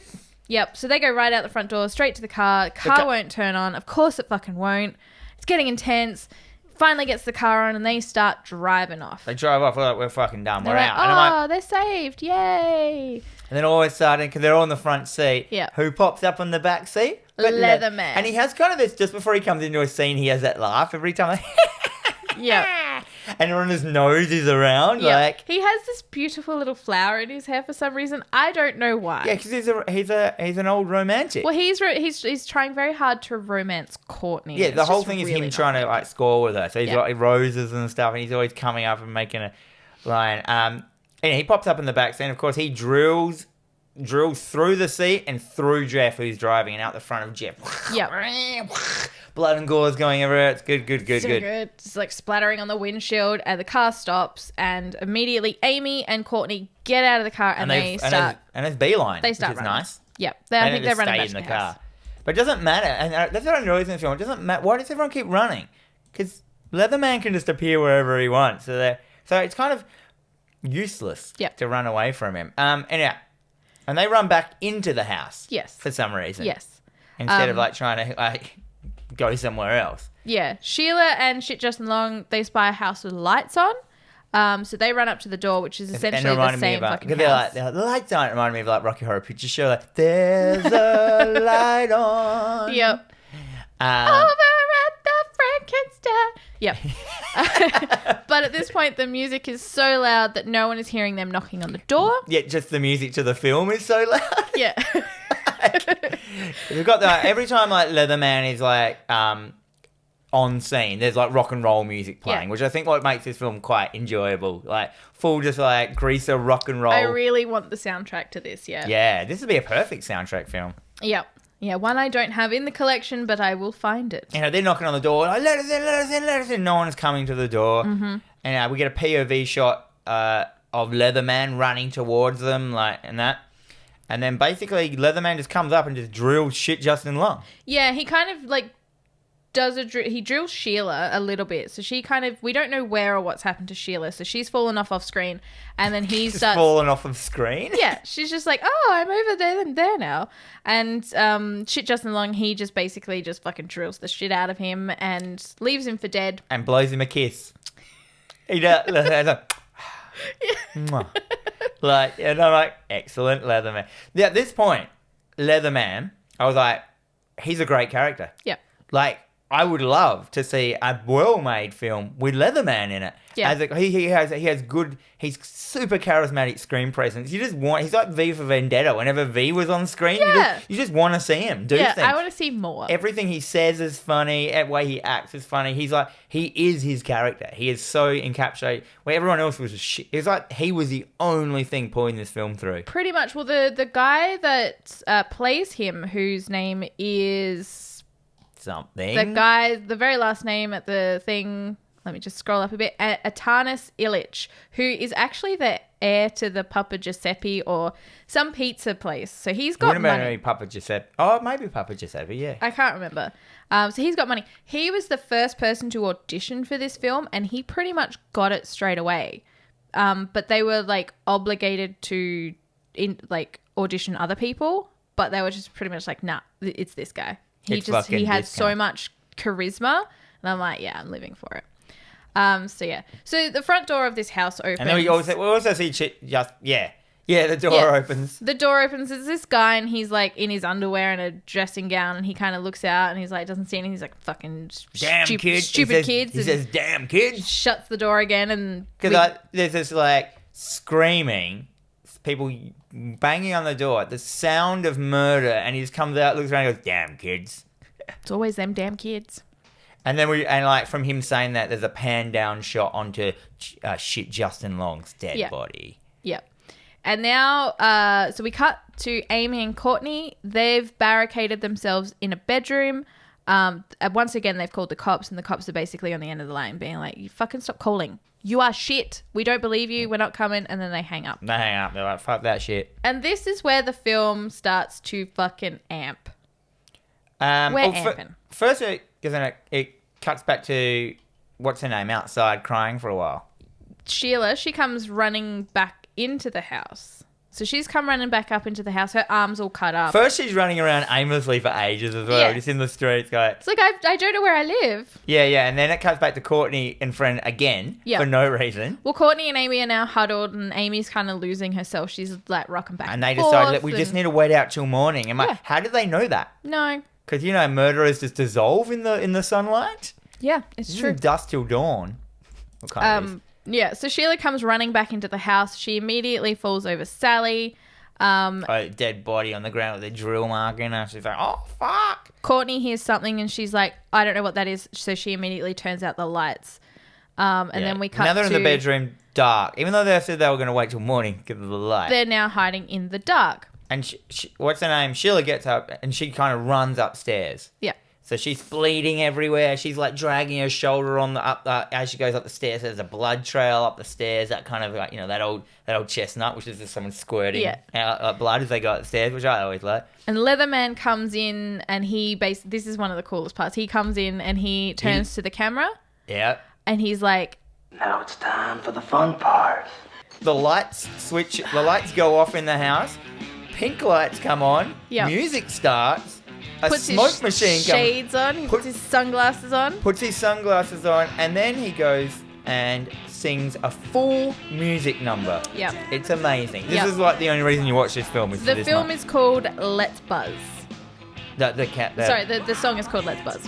Yep. So they go right out the front door, straight to the car. Car won't turn on. Of course it fucking won't. It's getting intense. Finally gets the car on and they start driving off. They drive off. We're fucking done. We're out. And I'm like, they're saved. Yay. And then all of a sudden, because they're all in the front seat, who pops up on the back seat? Leatherman. And he has kind of this, just before he comes into a scene, he has that laugh every time. Yeah. and on his nose is around. Yeah. Like He has this beautiful little flower in his hair for some reason. I don't know why. yeah, because he's an old romantic. Well, he's trying very hard to romance Courtney. Yeah, It's the whole just thing is really him not trying to working. like score with her. So he's Yeah. got roses and stuff, and he's always coming up and making a line. And he pops up in the back seat. And of course, he drills through the seat and through Jeff, who's driving, and out the front of Jeff. Yeah. Blood and gore is going everywhere. It's good. So good. It's like splattering on the windshield, and the car stops, and immediately Amy and Courtney get out of the car, and they start. And it's beeline. They start which is running. nice. Yep. They I think they're running stay back in to the the house. car. But it doesn't matter. And that's what I noticed in the film. It doesn't matter. Why does everyone keep running? Because Leatherman can just appear wherever he wants. So it's kind of useless to run away from him. And they run back into the house. Yes. For some reason. Yes. Instead of trying to go somewhere else. Yeah. Sheila and Shit Justin Long, they spy a house with lights on. So they run up to the door, which is essentially the same fucking house. The lights on. It reminded me of like Rocky Horror Picture Show. Like, there's a light on. Yep. Over at the Frankenstein. Yep. But at this point, the music is so loud that no one is hearing them knocking on the door. Yeah, just the music to the film is so loud. Yeah. We've got every time like Leatherman is like on scene, there's like rock and roll music playing, which I think what makes this film quite enjoyable. Like full just like greaser rock and roll. I really want the soundtrack to this, yeah. Yeah, this would be a perfect soundtrack film. Yep. Yeah, one I don't have in the collection, but I will find it. You know, they're knocking on the door, like, let us in, let us in, let us in. No one's coming to the door. Mm-hmm. And we get a POV shot of Leatherman running towards them, like, and that. And then basically Leatherman just comes up and just drills Shit Justin Long. Yeah, he kind of like he drills Sheila a little bit. So she kind of, we don't know where or what's happened to Sheila. So she's fallen off screen, and then he Just starts fallen off of screen? Yeah, she's just like, oh, I'm over there now. And Shit Justin Long, he just basically just fucking drills the shit out of him and leaves him for dead. And blows him a kiss. He does. Like, and I'm like, excellent Leatherman. Yeah, at this point, Leatherman, I was like, he's a great character. Yeah. Like, I would love to see a well-made film with Leatherman in it. Yeah. He's super charismatic screen presence. He's like V for Vendetta. Whenever V was on screen, Yeah. you just want to see him do things. I want to see more. Everything he says is funny. The way he acts is funny. He is his character. He is so encapsulated. Where everyone else was shit. It was like he was the only thing pulling this film through. Pretty much. Well, the guy that plays him, whose name is Something. the very last name at the thing. Let me just scroll up a bit. Atanas Illich, who is actually the heir to the Papa Giuseppe or some pizza place. So he's got money. Papa Giuseppe. Oh, maybe Papa Giuseppe, yeah. I can't remember. So he's got money. He was the first person to audition for this film, and he pretty much got it straight away. But they were like obligated to audition other people, but they were just pretty much like, nah, it's this guy. He had so much charisma, and I'm like, yeah, I'm living for it. So the front door of this house opens. And then we also see the door opens. The door opens. It's this guy, and he's like in his underwear and a dressing gown, and he kind of looks out, and he's like, doesn't see anything. He's like, fucking damn kids. Stupid kids. He says, damn kids. Shuts the door again, and because there's this like screaming, people banging on the door, the sound of murder, and he just comes out, looks around, and goes, damn kids. It's always them damn kids. And then from him saying that, there's a pan down shot onto Shit Justin Long's dead body. Yep. And now, so we cut to Amy and Courtney. They've barricaded themselves in a bedroom. Once again, they've called the cops, and the cops are basically on the end of the line being like, you fucking stop calling. You are shit. We don't believe you. We're not coming. And then they hang up. They're like, fuck that shit. And this is where the film starts to fucking amp. We're amping. First, it cuts back to, what's her name, outside crying for a while. Sheila, she comes running back into the house. So she's come running back up into the house. Her arm's all cut up. First, she's running around aimlessly for ages as well, just in the streets. It's like, I don't know where I live. Yeah. And then it cuts back to Courtney and friend again for no reason. Well, Courtney and Amy are now huddled, and Amy's kind of losing herself. She's like rocking back and they decide that we just need to wait out till morning. I'm like, how did they know that? No. Because, murderers just dissolve in the sunlight. Yeah, it's true. Dusk till dawn. What kind of is? Yeah, so Sheila comes running back into the house. She immediately falls over Sally. A dead body on the ground with a drill mark in her. She's like, oh, fuck. Courtney hears something and she's like, I don't know what that is. So she immediately turns out the lights. Then we cut now they're in the bedroom, dark. Even though they said they were going to wait till morning because of the light. They're now hiding in the dark. And what's her name? Sheila gets up and she kind of runs upstairs. Yeah. So she's bleeding everywhere. She's like dragging her shoulder on as she goes up the stairs. There's a blood trail up the stairs. That kind of like, that old chestnut, which is just someone squirting out blood as they go up the stairs, which I always like. And Leatherman comes in and this is one of the coolest parts. He comes in and he turns to the camera. Yeah. And he's like, now it's time for the fun part. The lights go off in the house. Pink lights come on. Yep. Music starts. Puts smoke machine shades on. He puts his sunglasses on. Puts his sunglasses on, and then he goes and sings a full music number. Yeah. It's amazing. This is like the only reason you watch this film. The film is called Let's Buzz. The song is called Let's Buzz.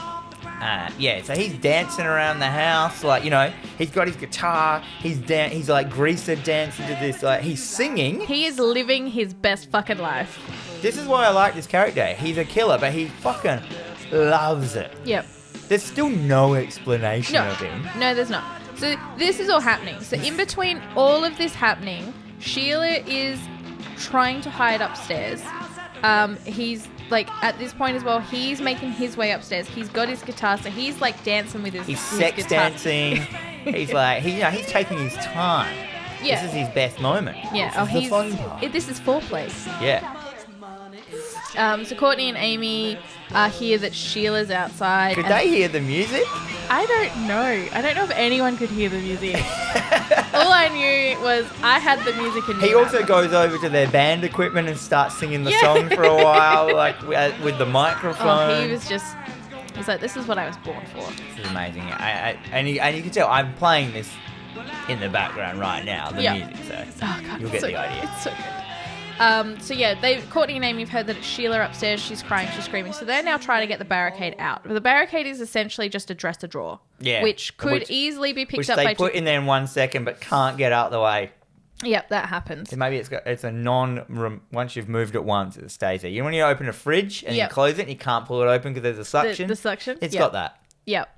So he's dancing around the house, like, he's got his guitar, he's like greaser dancing to this, like, he's singing. He is living his best fucking life. This is why I like this character. He's a killer, but he fucking loves it. Yep. There's still no explanation of him. No, there's not. So this is all happening. So in between all of this happening, Sheila is trying to hide upstairs. He's like, at this point as well, he's making his way upstairs. He's got his guitar, so he's like dancing with his He's sex guitar. Dancing. He's like, he's taking his time. Yeah. This is his best moment. Yeah. This is the fun part. This is foreplay. Yeah. So Courtney and Amy hear that Sheila's outside. Could they hear the music? I don't know. I don't know if anyone could hear the music. All I knew was I had the music in He also goes over to their band equipment and starts singing the song for a while, like with the microphone. Oh, he's like, this is what I was born for. This is amazing. And you can tell I'm playing this in the background right now, the music, so you'll get the idea. It's so good. Courtney and Amy have heard that it's Sheila upstairs. She's crying, she's screaming. So they're now trying to get the barricade out. The barricade is essentially just a dresser drawer, which could easily be picked up by... Which they put in there in 1 second, but can't get out the way. Yep, that happens. Maybe it's a non-room. Once you've moved it once, it stays there. You know when you open a fridge and you close it and you can't pull it open because there's a suction? The suction? It's got that. Yep.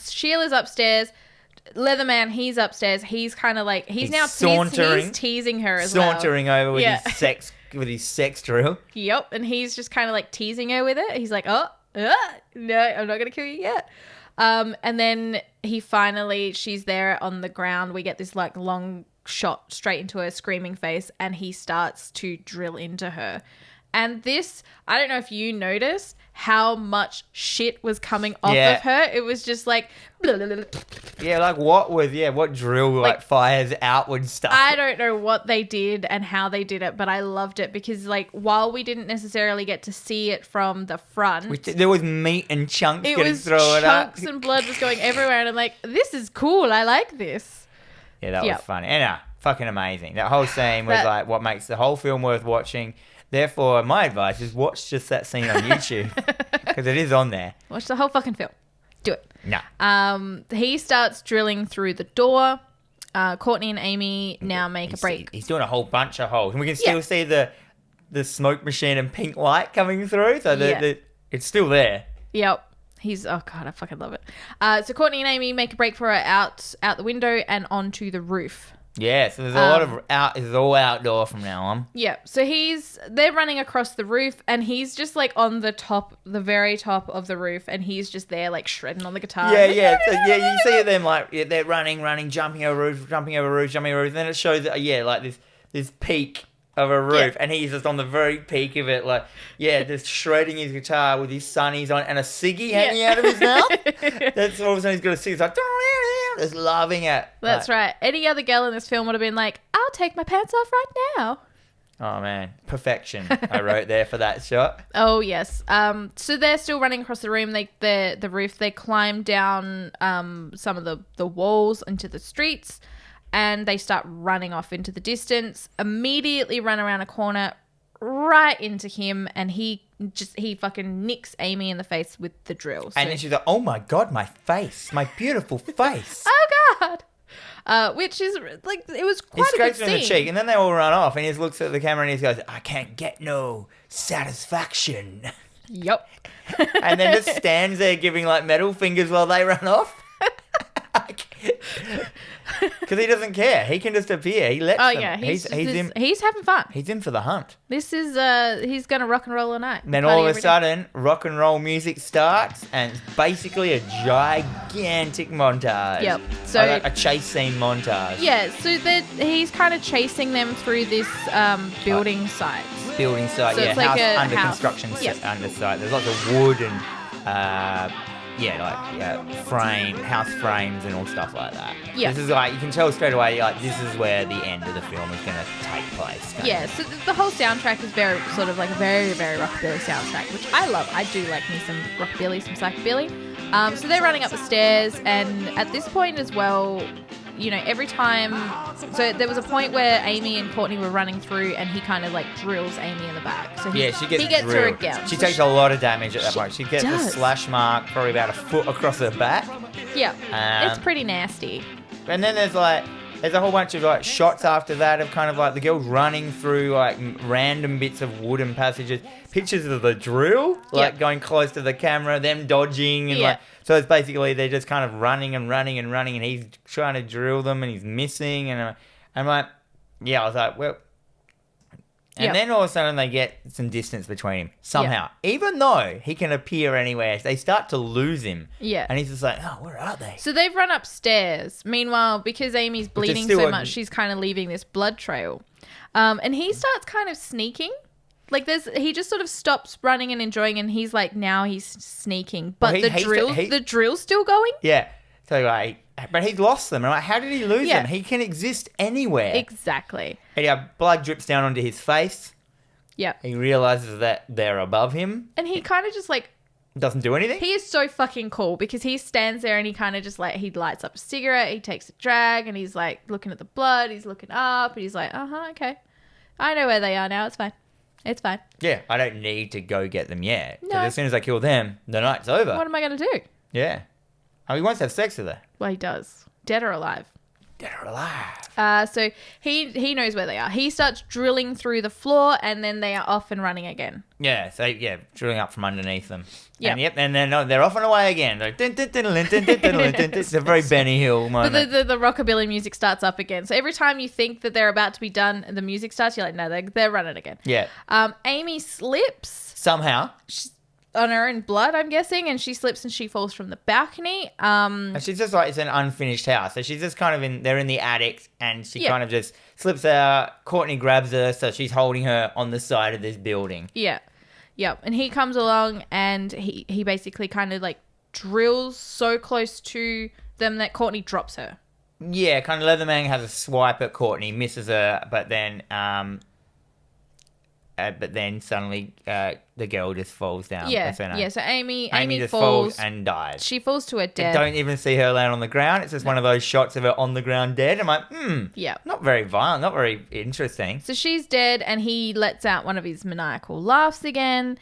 Sheila's upstairs. Leatherman, he's upstairs. He's kind of like he's now sauntering, he's teasing her as well. Sauntering over with his sex drill. Yep, and he's just kind of like teasing her with it. He's like, no, I'm not gonna kill you yet. And then she's there on the ground. We get this like long shot straight into her screaming face, and he starts to drill into her. And this, I don't know if you noticed how much shit was coming off of her. It was just like... Blah, blah, blah. Yeah, like what drill like fires outward stuff. I don't know what they did and how they did it, but I loved it because like while we didn't necessarily get to see it from the front... There was meat and chunks getting thrown up. Chunks and blood was going everywhere and I'm like, this is cool. I like this. Yeah, that was funny. And fucking amazing. That whole scene was like what makes the whole film worth watching. Therefore, my advice is watch just that scene on YouTube because it is on there. Watch the whole fucking film. Do it. No. He starts drilling through the door. Courtney and Amy now make a break. He's doing a whole bunch of holes. And we can still see the smoke machine and pink light coming through. So it's still there. Yep. Oh God, I fucking love it. So Courtney and Amy make a break for her out the window and onto the roof. Yeah, so there's a lot of it's all outdoor from now on. Yeah, so they're running across the roof and he's just like on the very top of the roof and he's just there like shredding on the guitar. Yeah. So you see them like they're running, jumping over roof. Then it shows like this peak of a roof and he's just on the very peak of it, like just shredding his guitar with his sunnies on and a ciggy hanging out of his mouth. That's all of a sudden he's got a ciggy. He's like just loving it. That's right. Any other girl in this film would have been like, I'll take my pants off right now. Oh man, perfection. I wrote there for that shot. Oh yes. So they're still running across the room. The roof. They climb down some of the walls into the streets, and they start running off into the distance. Immediately run around a corner, right into him, and he fucking nicks Amy in the face with the drill. And then she's like, "Oh my God, my face, my beautiful face." Oh God. which is like it was He quite a good scrapes him in the scene. cheek, and then they all run off, and he just looks at the camera and he goes, "I can't get no satisfaction," Yep. and then just stands there giving like middle fingers while they run off. Because he doesn't care. He can just appear. He lets Oh them. yeah, He's having fun. In for the hunt. This is he's gonna rock and roll all night. And then Party all of a every day. sudden, rock and roll music starts, and it's basically a gigantic montage. Yep. So Like a chase scene montage. yeah, so he's kind of chasing them through this building site. Building site, So yeah, it's like house a under house. construction Yep. under site. There's lots of wood and house frames and all stuff like that. Yeah. This is like, you can tell straight away, like, this is where the end of the film is going to take place. Yeah, so the whole soundtrack is very sort of like a very, very rockabilly soundtrack, which I love. I do like me some rockabilly, some psychobilly. So they're running up the stairs, and at this point as well, you know, every time... So there was a point where Amy and Courtney were running through, and he kind of like drills Amy in the back. So he She gets her drilled. again. She So takes a lot of damage at that point. She gets a does. slash mark probably about a foot across her back. Yeah, it's Um, pretty nasty. And then there's a whole bunch of like shots after that of kind of like the girls running through like random bits of wooden passages, pictures of the drill, like Yep. going close to the camera, them dodging and Yeah. like, so it's basically they're just kind of running and running and running, and he's trying to drill them and he's missing, and I'm like, yeah, I was like, well. And Yep. then all of a sudden they get some distance between him somehow, even though he can appear anywhere. They start to lose him, Yeah. and he's just like, oh, where are they? So they've run upstairs. Meanwhile, because Amy's bleeding still so a- much, she's kind of leaving this blood trail. And he starts kind of sneaking. Like he just sort of stops running and enjoying, and he's like, now he's sneaking. But Well, the drill's still going. Yeah. So like, but he's lost them. I'm like, how did he lose Yeah. them? He can exist anywhere. Exactly. And yeah, blood drips down onto his face. Yeah. He realizes that they're above him. And he kind of just like, Doesn't do anything. he is so fucking cool because he stands there and he kind of just like, he lights up a cigarette, he takes a drag, and he's like looking at the blood, he's looking up, and he's like, okay. I know where they are now. It's fine. It's fine. Yeah, I don't need to go get them yet. 'Cause No. as soon as I kill them, the night's over. What am I going to do? Yeah. I mean, he wants to have sex with her. Well, he does. Dead or alive. Dead or alive. So he knows where they are. He starts drilling through the floor, and then they are off and running again. Yeah, so drilling up from underneath them. Yeah. And then they're off and away again. Like, dun, dun, dun, dun, dun, dun, dun, dun, dun. It's a very Benny Hill But moment. the rockabilly music starts up again. So every time you think that they're about to be done, the music starts. You're like, no, they're running again. Yeah. Amy slips Somehow. on her own blood, I'm guessing, and she slips and she falls from the balcony. And she's just like, it's an unfinished house. So she's just kind of they're in the attic, and she Yeah. kind of just slips out. Courtney grabs her, so she's holding her on the side of this building. Yeah. Yep. And he comes along and he basically kind of like drills so close to them that Courtney drops her. Yeah, kind of Leatherman has a swipe at Courtney, misses her, but then suddenly the girl just falls down. Yeah. That's her name. Yeah. So Amy just falls and dies. She falls to her You death. don't even see her land on the ground. It's just one of those shots of her on the ground dead. I'm like, Yeah. not very violent, not very interesting. So she's dead, and he lets out one of his maniacal laughs again.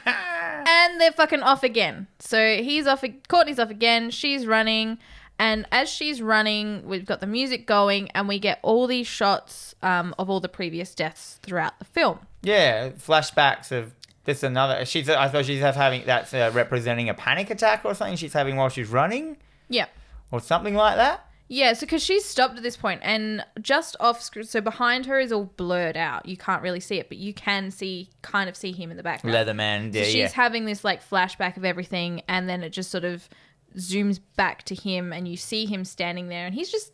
And they're fucking off again. So he's off. Courtney's off again. She's running. And as she's running, we've got the music going, and we get all these shots of all the previous deaths throughout the film. Yeah, flashbacks of this another. I thought she's having that's representing a panic attack or something she's having while she's running Yeah. or something like that. Yeah, so because she's stopped at this point, and just off screen, so behind her is all blurred out. You can't really see it, but you can kind of see him in the background. Leatherman, So yeah, she's having this like flashback of everything, and then it just sort of zooms back to him, and you see him standing there, and he's just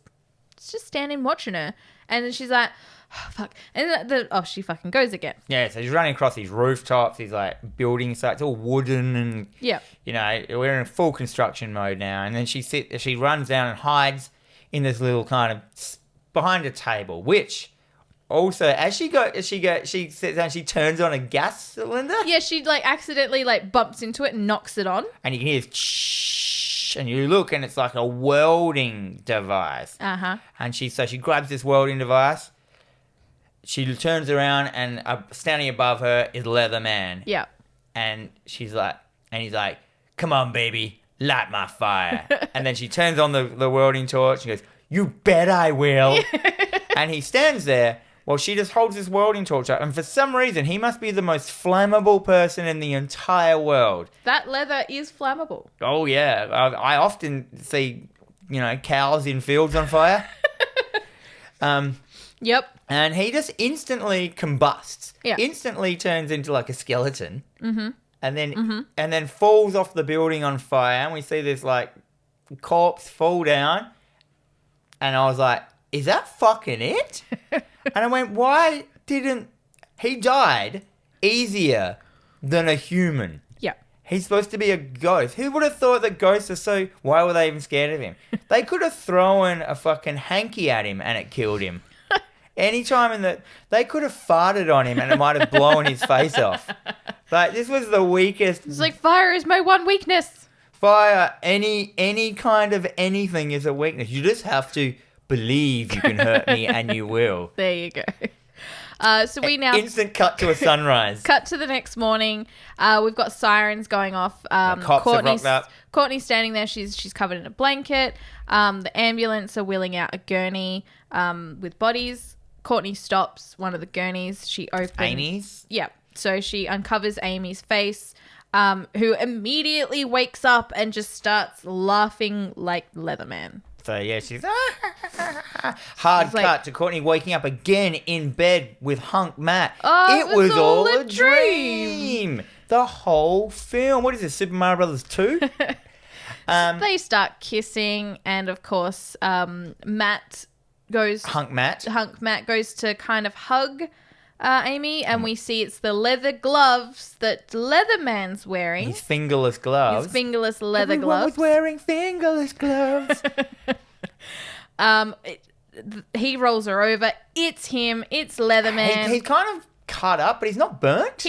standing watching her, and then she's like, oh, "Fuck!" And she fucking goes again. Yeah, so she's running across these rooftops, these like building sites, all wooden, and Yeah, you know we're in full construction mode now. And then she runs down and hides in this little kind of behind a table, which also as she sits down, she turns on a gas cylinder, yeah. She like accidentally like bumps into it and knocks it on. and you can hear this, and you look, and it's like a welding device. And she grabs this welding device. She turns around, and standing above her is Leatherman. Yeah. And he's like, "Come on, baby, light my fire." And then she turns on the welding torch and goes, You bet I will. And he stands there while she just holds this welding torch up. And for some reason, he must be the most flammable person in the entire world. That leather is flammable. Oh, yeah. I often see, cows in fields on fire. Yep. And he just instantly combusts. Yeah. Instantly turns into like a skeleton. Mm-hmm. And then falls off the building on fire. And we see this like corpse fall down. And I was like, is that fucking it? And I went, why didn't he died easier than a human? Yeah. He's supposed to be a ghost. Who would have thought that ghosts are so... Why were they even scared of him? They could have thrown a fucking hanky at him and it killed him. Anytime in the... They could have farted on him and it might have blown his face off. Like, this was the weakest... It's like, fire is my one weakness. Fire, any kind of anything is a weakness. You just have to believe you can hurt me and you will. There you go. So we now... Instant cut to a sunrise. Cut to the next morning. We've got sirens going off. Cops have rocked up. Courtney's standing there. She's covered in a blanket. The ambulance are wheeling out a gurney with bodies. Courtney stops one of the gurneys. She opens... Amy's? Yeah. So she uncovers Amy's face, who immediately wakes up and just starts laughing like Leatherman. So, yeah, she's... Hard She's cut like, to Courtney waking up again in bed with Hunk Matt. Oh, it was all a dream. The whole film. What is this, Super Mario Brothers 2? They start kissing, and of course, Matt goes... Hunk Matt goes to kind of hug Amy, and we see it's the leather gloves that Leatherman's wearing. His fingerless gloves. His fingerless leather Everyone gloves. was wearing fingerless gloves. He rolls her over. It's him. It's Leatherman. He's kind of cut up, but he's not burnt.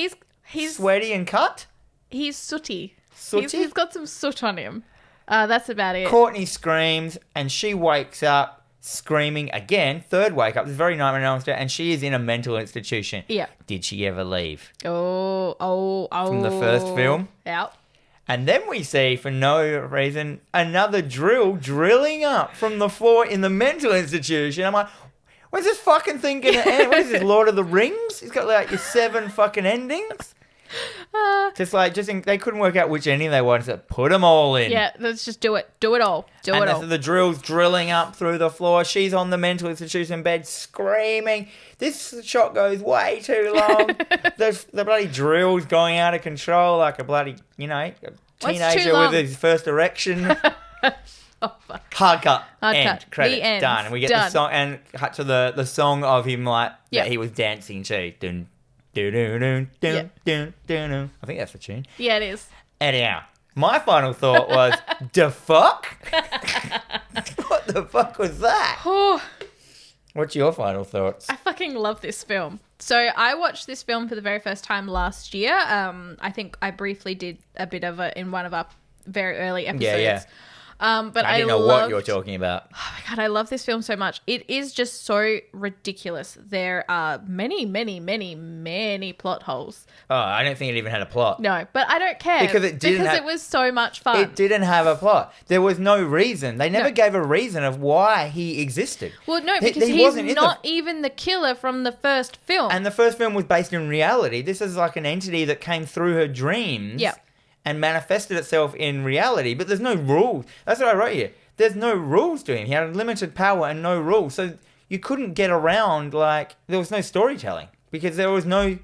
He's sweaty and cut. He's sooty. Sooty? He's got some soot on him. That's about it. Courtney screams, and she wakes up screaming again. Third wake up. It's very Nightmare on Elm Street, and she is in a mental institution. Yeah. Did she ever leave? Oh. From the first film? Yeah. And then we see, for no reason, another drilling up from the floor in the mental institution. I'm like, when's this fucking thing gonna end? What is this, Lord of the Rings? It's got like your 7 fucking endings. They couldn't work out which ending they wanted, so put them all in. Yeah, let's just do it. Do it all. Do it all. The drill's drilling up through the floor. She's on the mental institution bed screaming. This shot goes way too long. the bloody drill's going out of control like a bloody, teenager with his first erection. Oh, fuck. Hard cut. End. End. Credits. The end. Done. And we get the song and cut to the song of him that he was dancing to. Dun, dun, dun, dun, dun, dun, dun, dun. I think that's the tune. Yeah, it is. Anyhow, my final thought was, the fuck? What the fuck was that? Oh, What's your final thoughts? I fucking love this film. So I watched this film for the very first time last year. I think I briefly did a bit of it in one of our very early episodes. Yeah. But I didn't know what you were talking about. Oh my God, I love this film so much. It is just so ridiculous. There are many, many, many, many plot holes. Oh, I don't think it even had a plot. No, but I don't care. Because it was so much fun. It didn't have a plot. There was no reason. They never gave a reason of why he existed. Well, no, because he's not even the killer from the first film. And the first film was based in reality. This is like an entity that came through her dreams. Yeah. And manifested itself in reality, but there's no rules. That's what I wrote here. There's no rules to him. He had unlimited power and no rules. So you couldn't get around, there was no storytelling because there was no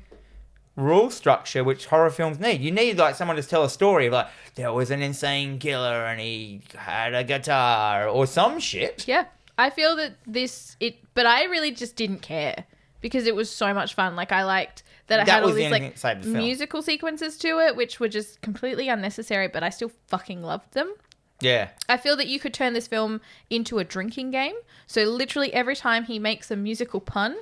rule structure which horror films need. You need, someone to tell a story of, there was an insane killer and he had a guitar or some shit. Yeah. I feel that but I really just didn't care because it was so much fun. I liked that it had all these musical sequences to it, which were just completely unnecessary, but I still fucking loved them. Yeah. I feel that you could turn this film into a drinking game. So literally every time he makes a musical pun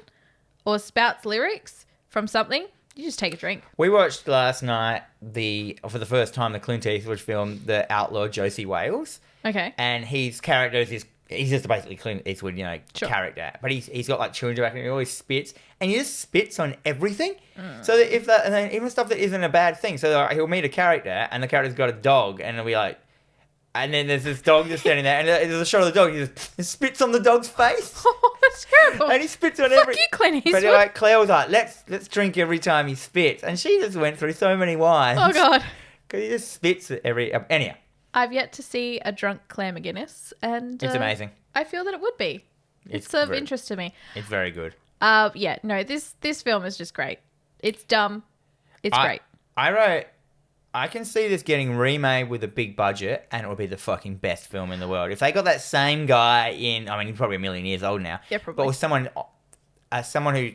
or spouts lyrics from something, you just take a drink. We watched last night for the first time the Clint Eastwood film, The Outlaw Josie Wales. Okay. And his character is he's just basically Clint Eastwood, Sure. character. But he's got chewing tobacco and he always spits. And he just spits on everything. So that and then even stuff that isn't a bad thing. So he'll meet a character and the character's got a dog and he'll be like, And then there's this dog just standing there, and there's a shot of the dog. He just spits on the dog's face, Oh, that's terrible. and he spits on Fuck every. you, Clint But Eastwood. like Claire was like, let's drink every time he spits, and she just went through so many wines. Oh, God. Because he just spits at every. Anyhow, I've yet to see a drunk Claire McGuinness, and it's amazing. I feel that it would be. It's of very- interest to me. It's very good. Yeah, no, this film is just great. It's dumb. It's great. I wrote. I can see this getting remade with a big budget, and it would be the fucking best film in the world. If they got that same guy in, I mean, he's probably a million years old now. Yeah, probably. But with someone who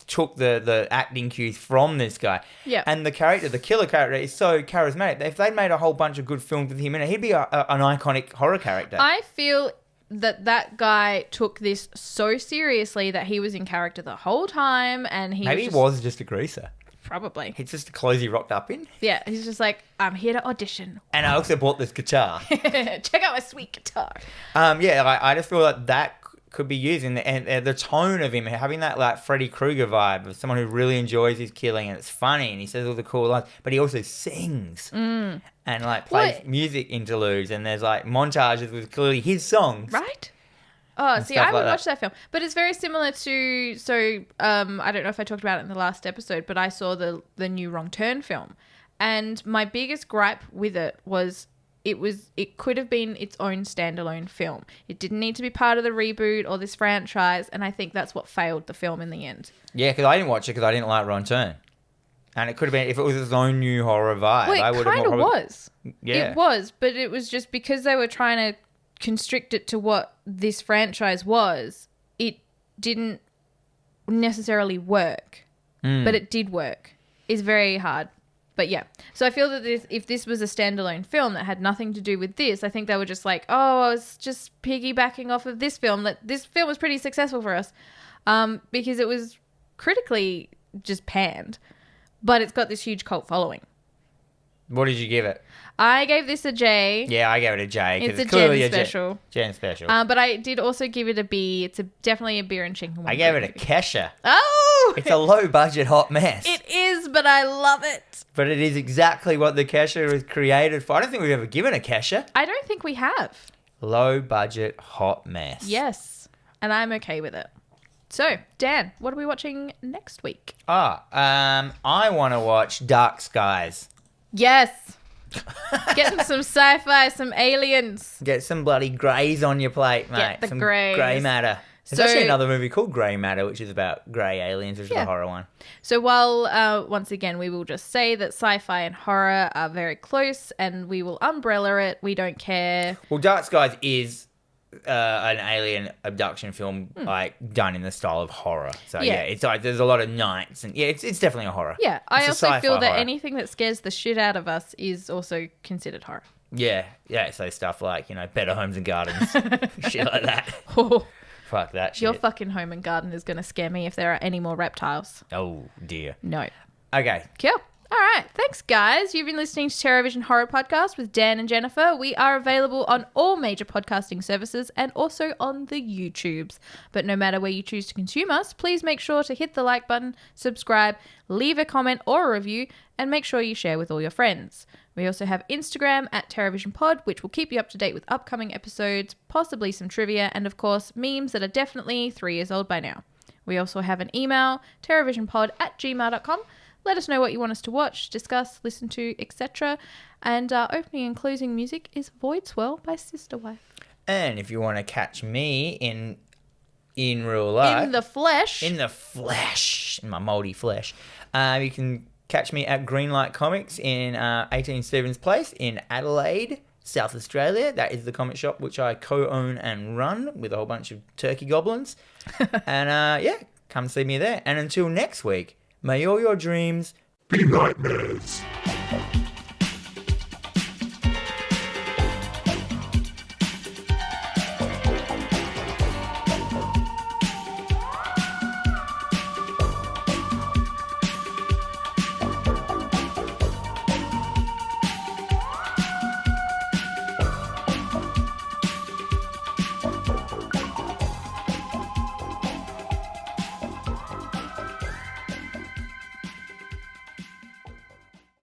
took the acting cues from this guy. Yeah. And the killer character, is so charismatic. If they'd made a whole bunch of good films with him in it, he'd be an iconic horror character. I feel that guy took this so seriously that he was in character the whole time, and Maybe he was just a greaser. probably. It's just the clothes he rocked up in. Yeah, he's just like, I'm here to audition. And I also bought this guitar. Check out my sweet guitar. Yeah, I just feel like that could be used in the tone of him having that like Freddy Krueger vibe of someone who really enjoys his killing, and it's funny and he says all the cool lines, but he also sings and like plays music interludes, and there's like montages with clearly his songs. Right? Oh, see, I stuff haven't like watched that film, but it's very similar to. So, I don't know if I talked about it in the last episode, but I saw the new Wrong Turn film, and my biggest gripe with it was it could have been its own standalone film. It didn't need to be part of the reboot or this franchise, and I think that's what failed the film in the end. Yeah, because I didn't watch it because I didn't like Ron Turn, and it could have been if it was its own new horror vibe. Well, I it would kind have of was. Yeah. It was, but it was just because they were trying to constrict it to what this franchise was. It didn't necessarily work, but it did work. It's very hard. But yeah, so I feel that if this was a standalone film that had nothing to do with this, I think they were just like, oh, I was just piggybacking off of this film. That this film was pretty successful for us because it was critically just panned, but it's got this huge cult following. What did you give it? I gave this a J. Yeah, I gave it a J. 'cause It's a clearly Jen special. Jen special. But I did also give it a B. It's definitely a beer and chicken. I gave it a Kesha. Oh! It's a low budget hot mess. It is, but I love it. But it is exactly what the Kesha was created for. I don't think we've ever given a Kesha. I don't think we have. Low budget hot mess. Yes, and I'm okay with it. So, Dan, what are we watching next week? I want to watch Dark Skies. Yes. Getting some sci-fi, some aliens. Get some bloody greys on your plate, mate. Get the some greys. grey matter. There's So- actually another movie called Grey Matter, which is about grey aliens, which is Yeah. a horror one. So while, once again, we will just say that sci-fi and horror are very close and we will umbrella it, we don't care. Well, Dark Skies is an alien abduction film, like done in the style of horror. So Yeah. yeah, it's like there's a lot of nights, and yeah, it's definitely a horror. Yeah, I It's a also feel sci-fi that horror. anything that scares the shit out of us is also considered horror. Yeah. So stuff like Better Homes and Gardens, shit like that. Oh, Fuck that shit. your fucking home and garden is going to scare me if there are any more reptiles. Oh dear. No. Okay. Cool. All right. Thanks, guys. You've been listening to TerrorVision Horror Podcast with Dan and Jennifer. We are available on all major podcasting services and also on the YouTubes. But no matter where you choose to consume us, please make sure to hit the like button, subscribe, leave a comment or a review, and make sure you share with all your friends. We also have Instagram at TerrorVisionPod, which will keep you up to date with upcoming episodes, possibly some trivia, and of course, memes that are definitely 3 years old by now. We also have an email, terrorvisionpod@gmail.com. Let us know what you want us to watch, discuss, listen to, etc. And our opening and closing music is Void Swirl by Sister Wife. And if you want to catch me in real life, In the flesh. in my moldy flesh, you can catch me at Greenlight Comics in 18 Stevens Place in Adelaide, South Australia. That is the comic shop which I co-own and run with a whole bunch of turkey goblins. And yeah, come see me there. And until next week, may all your dreams Be nightmares.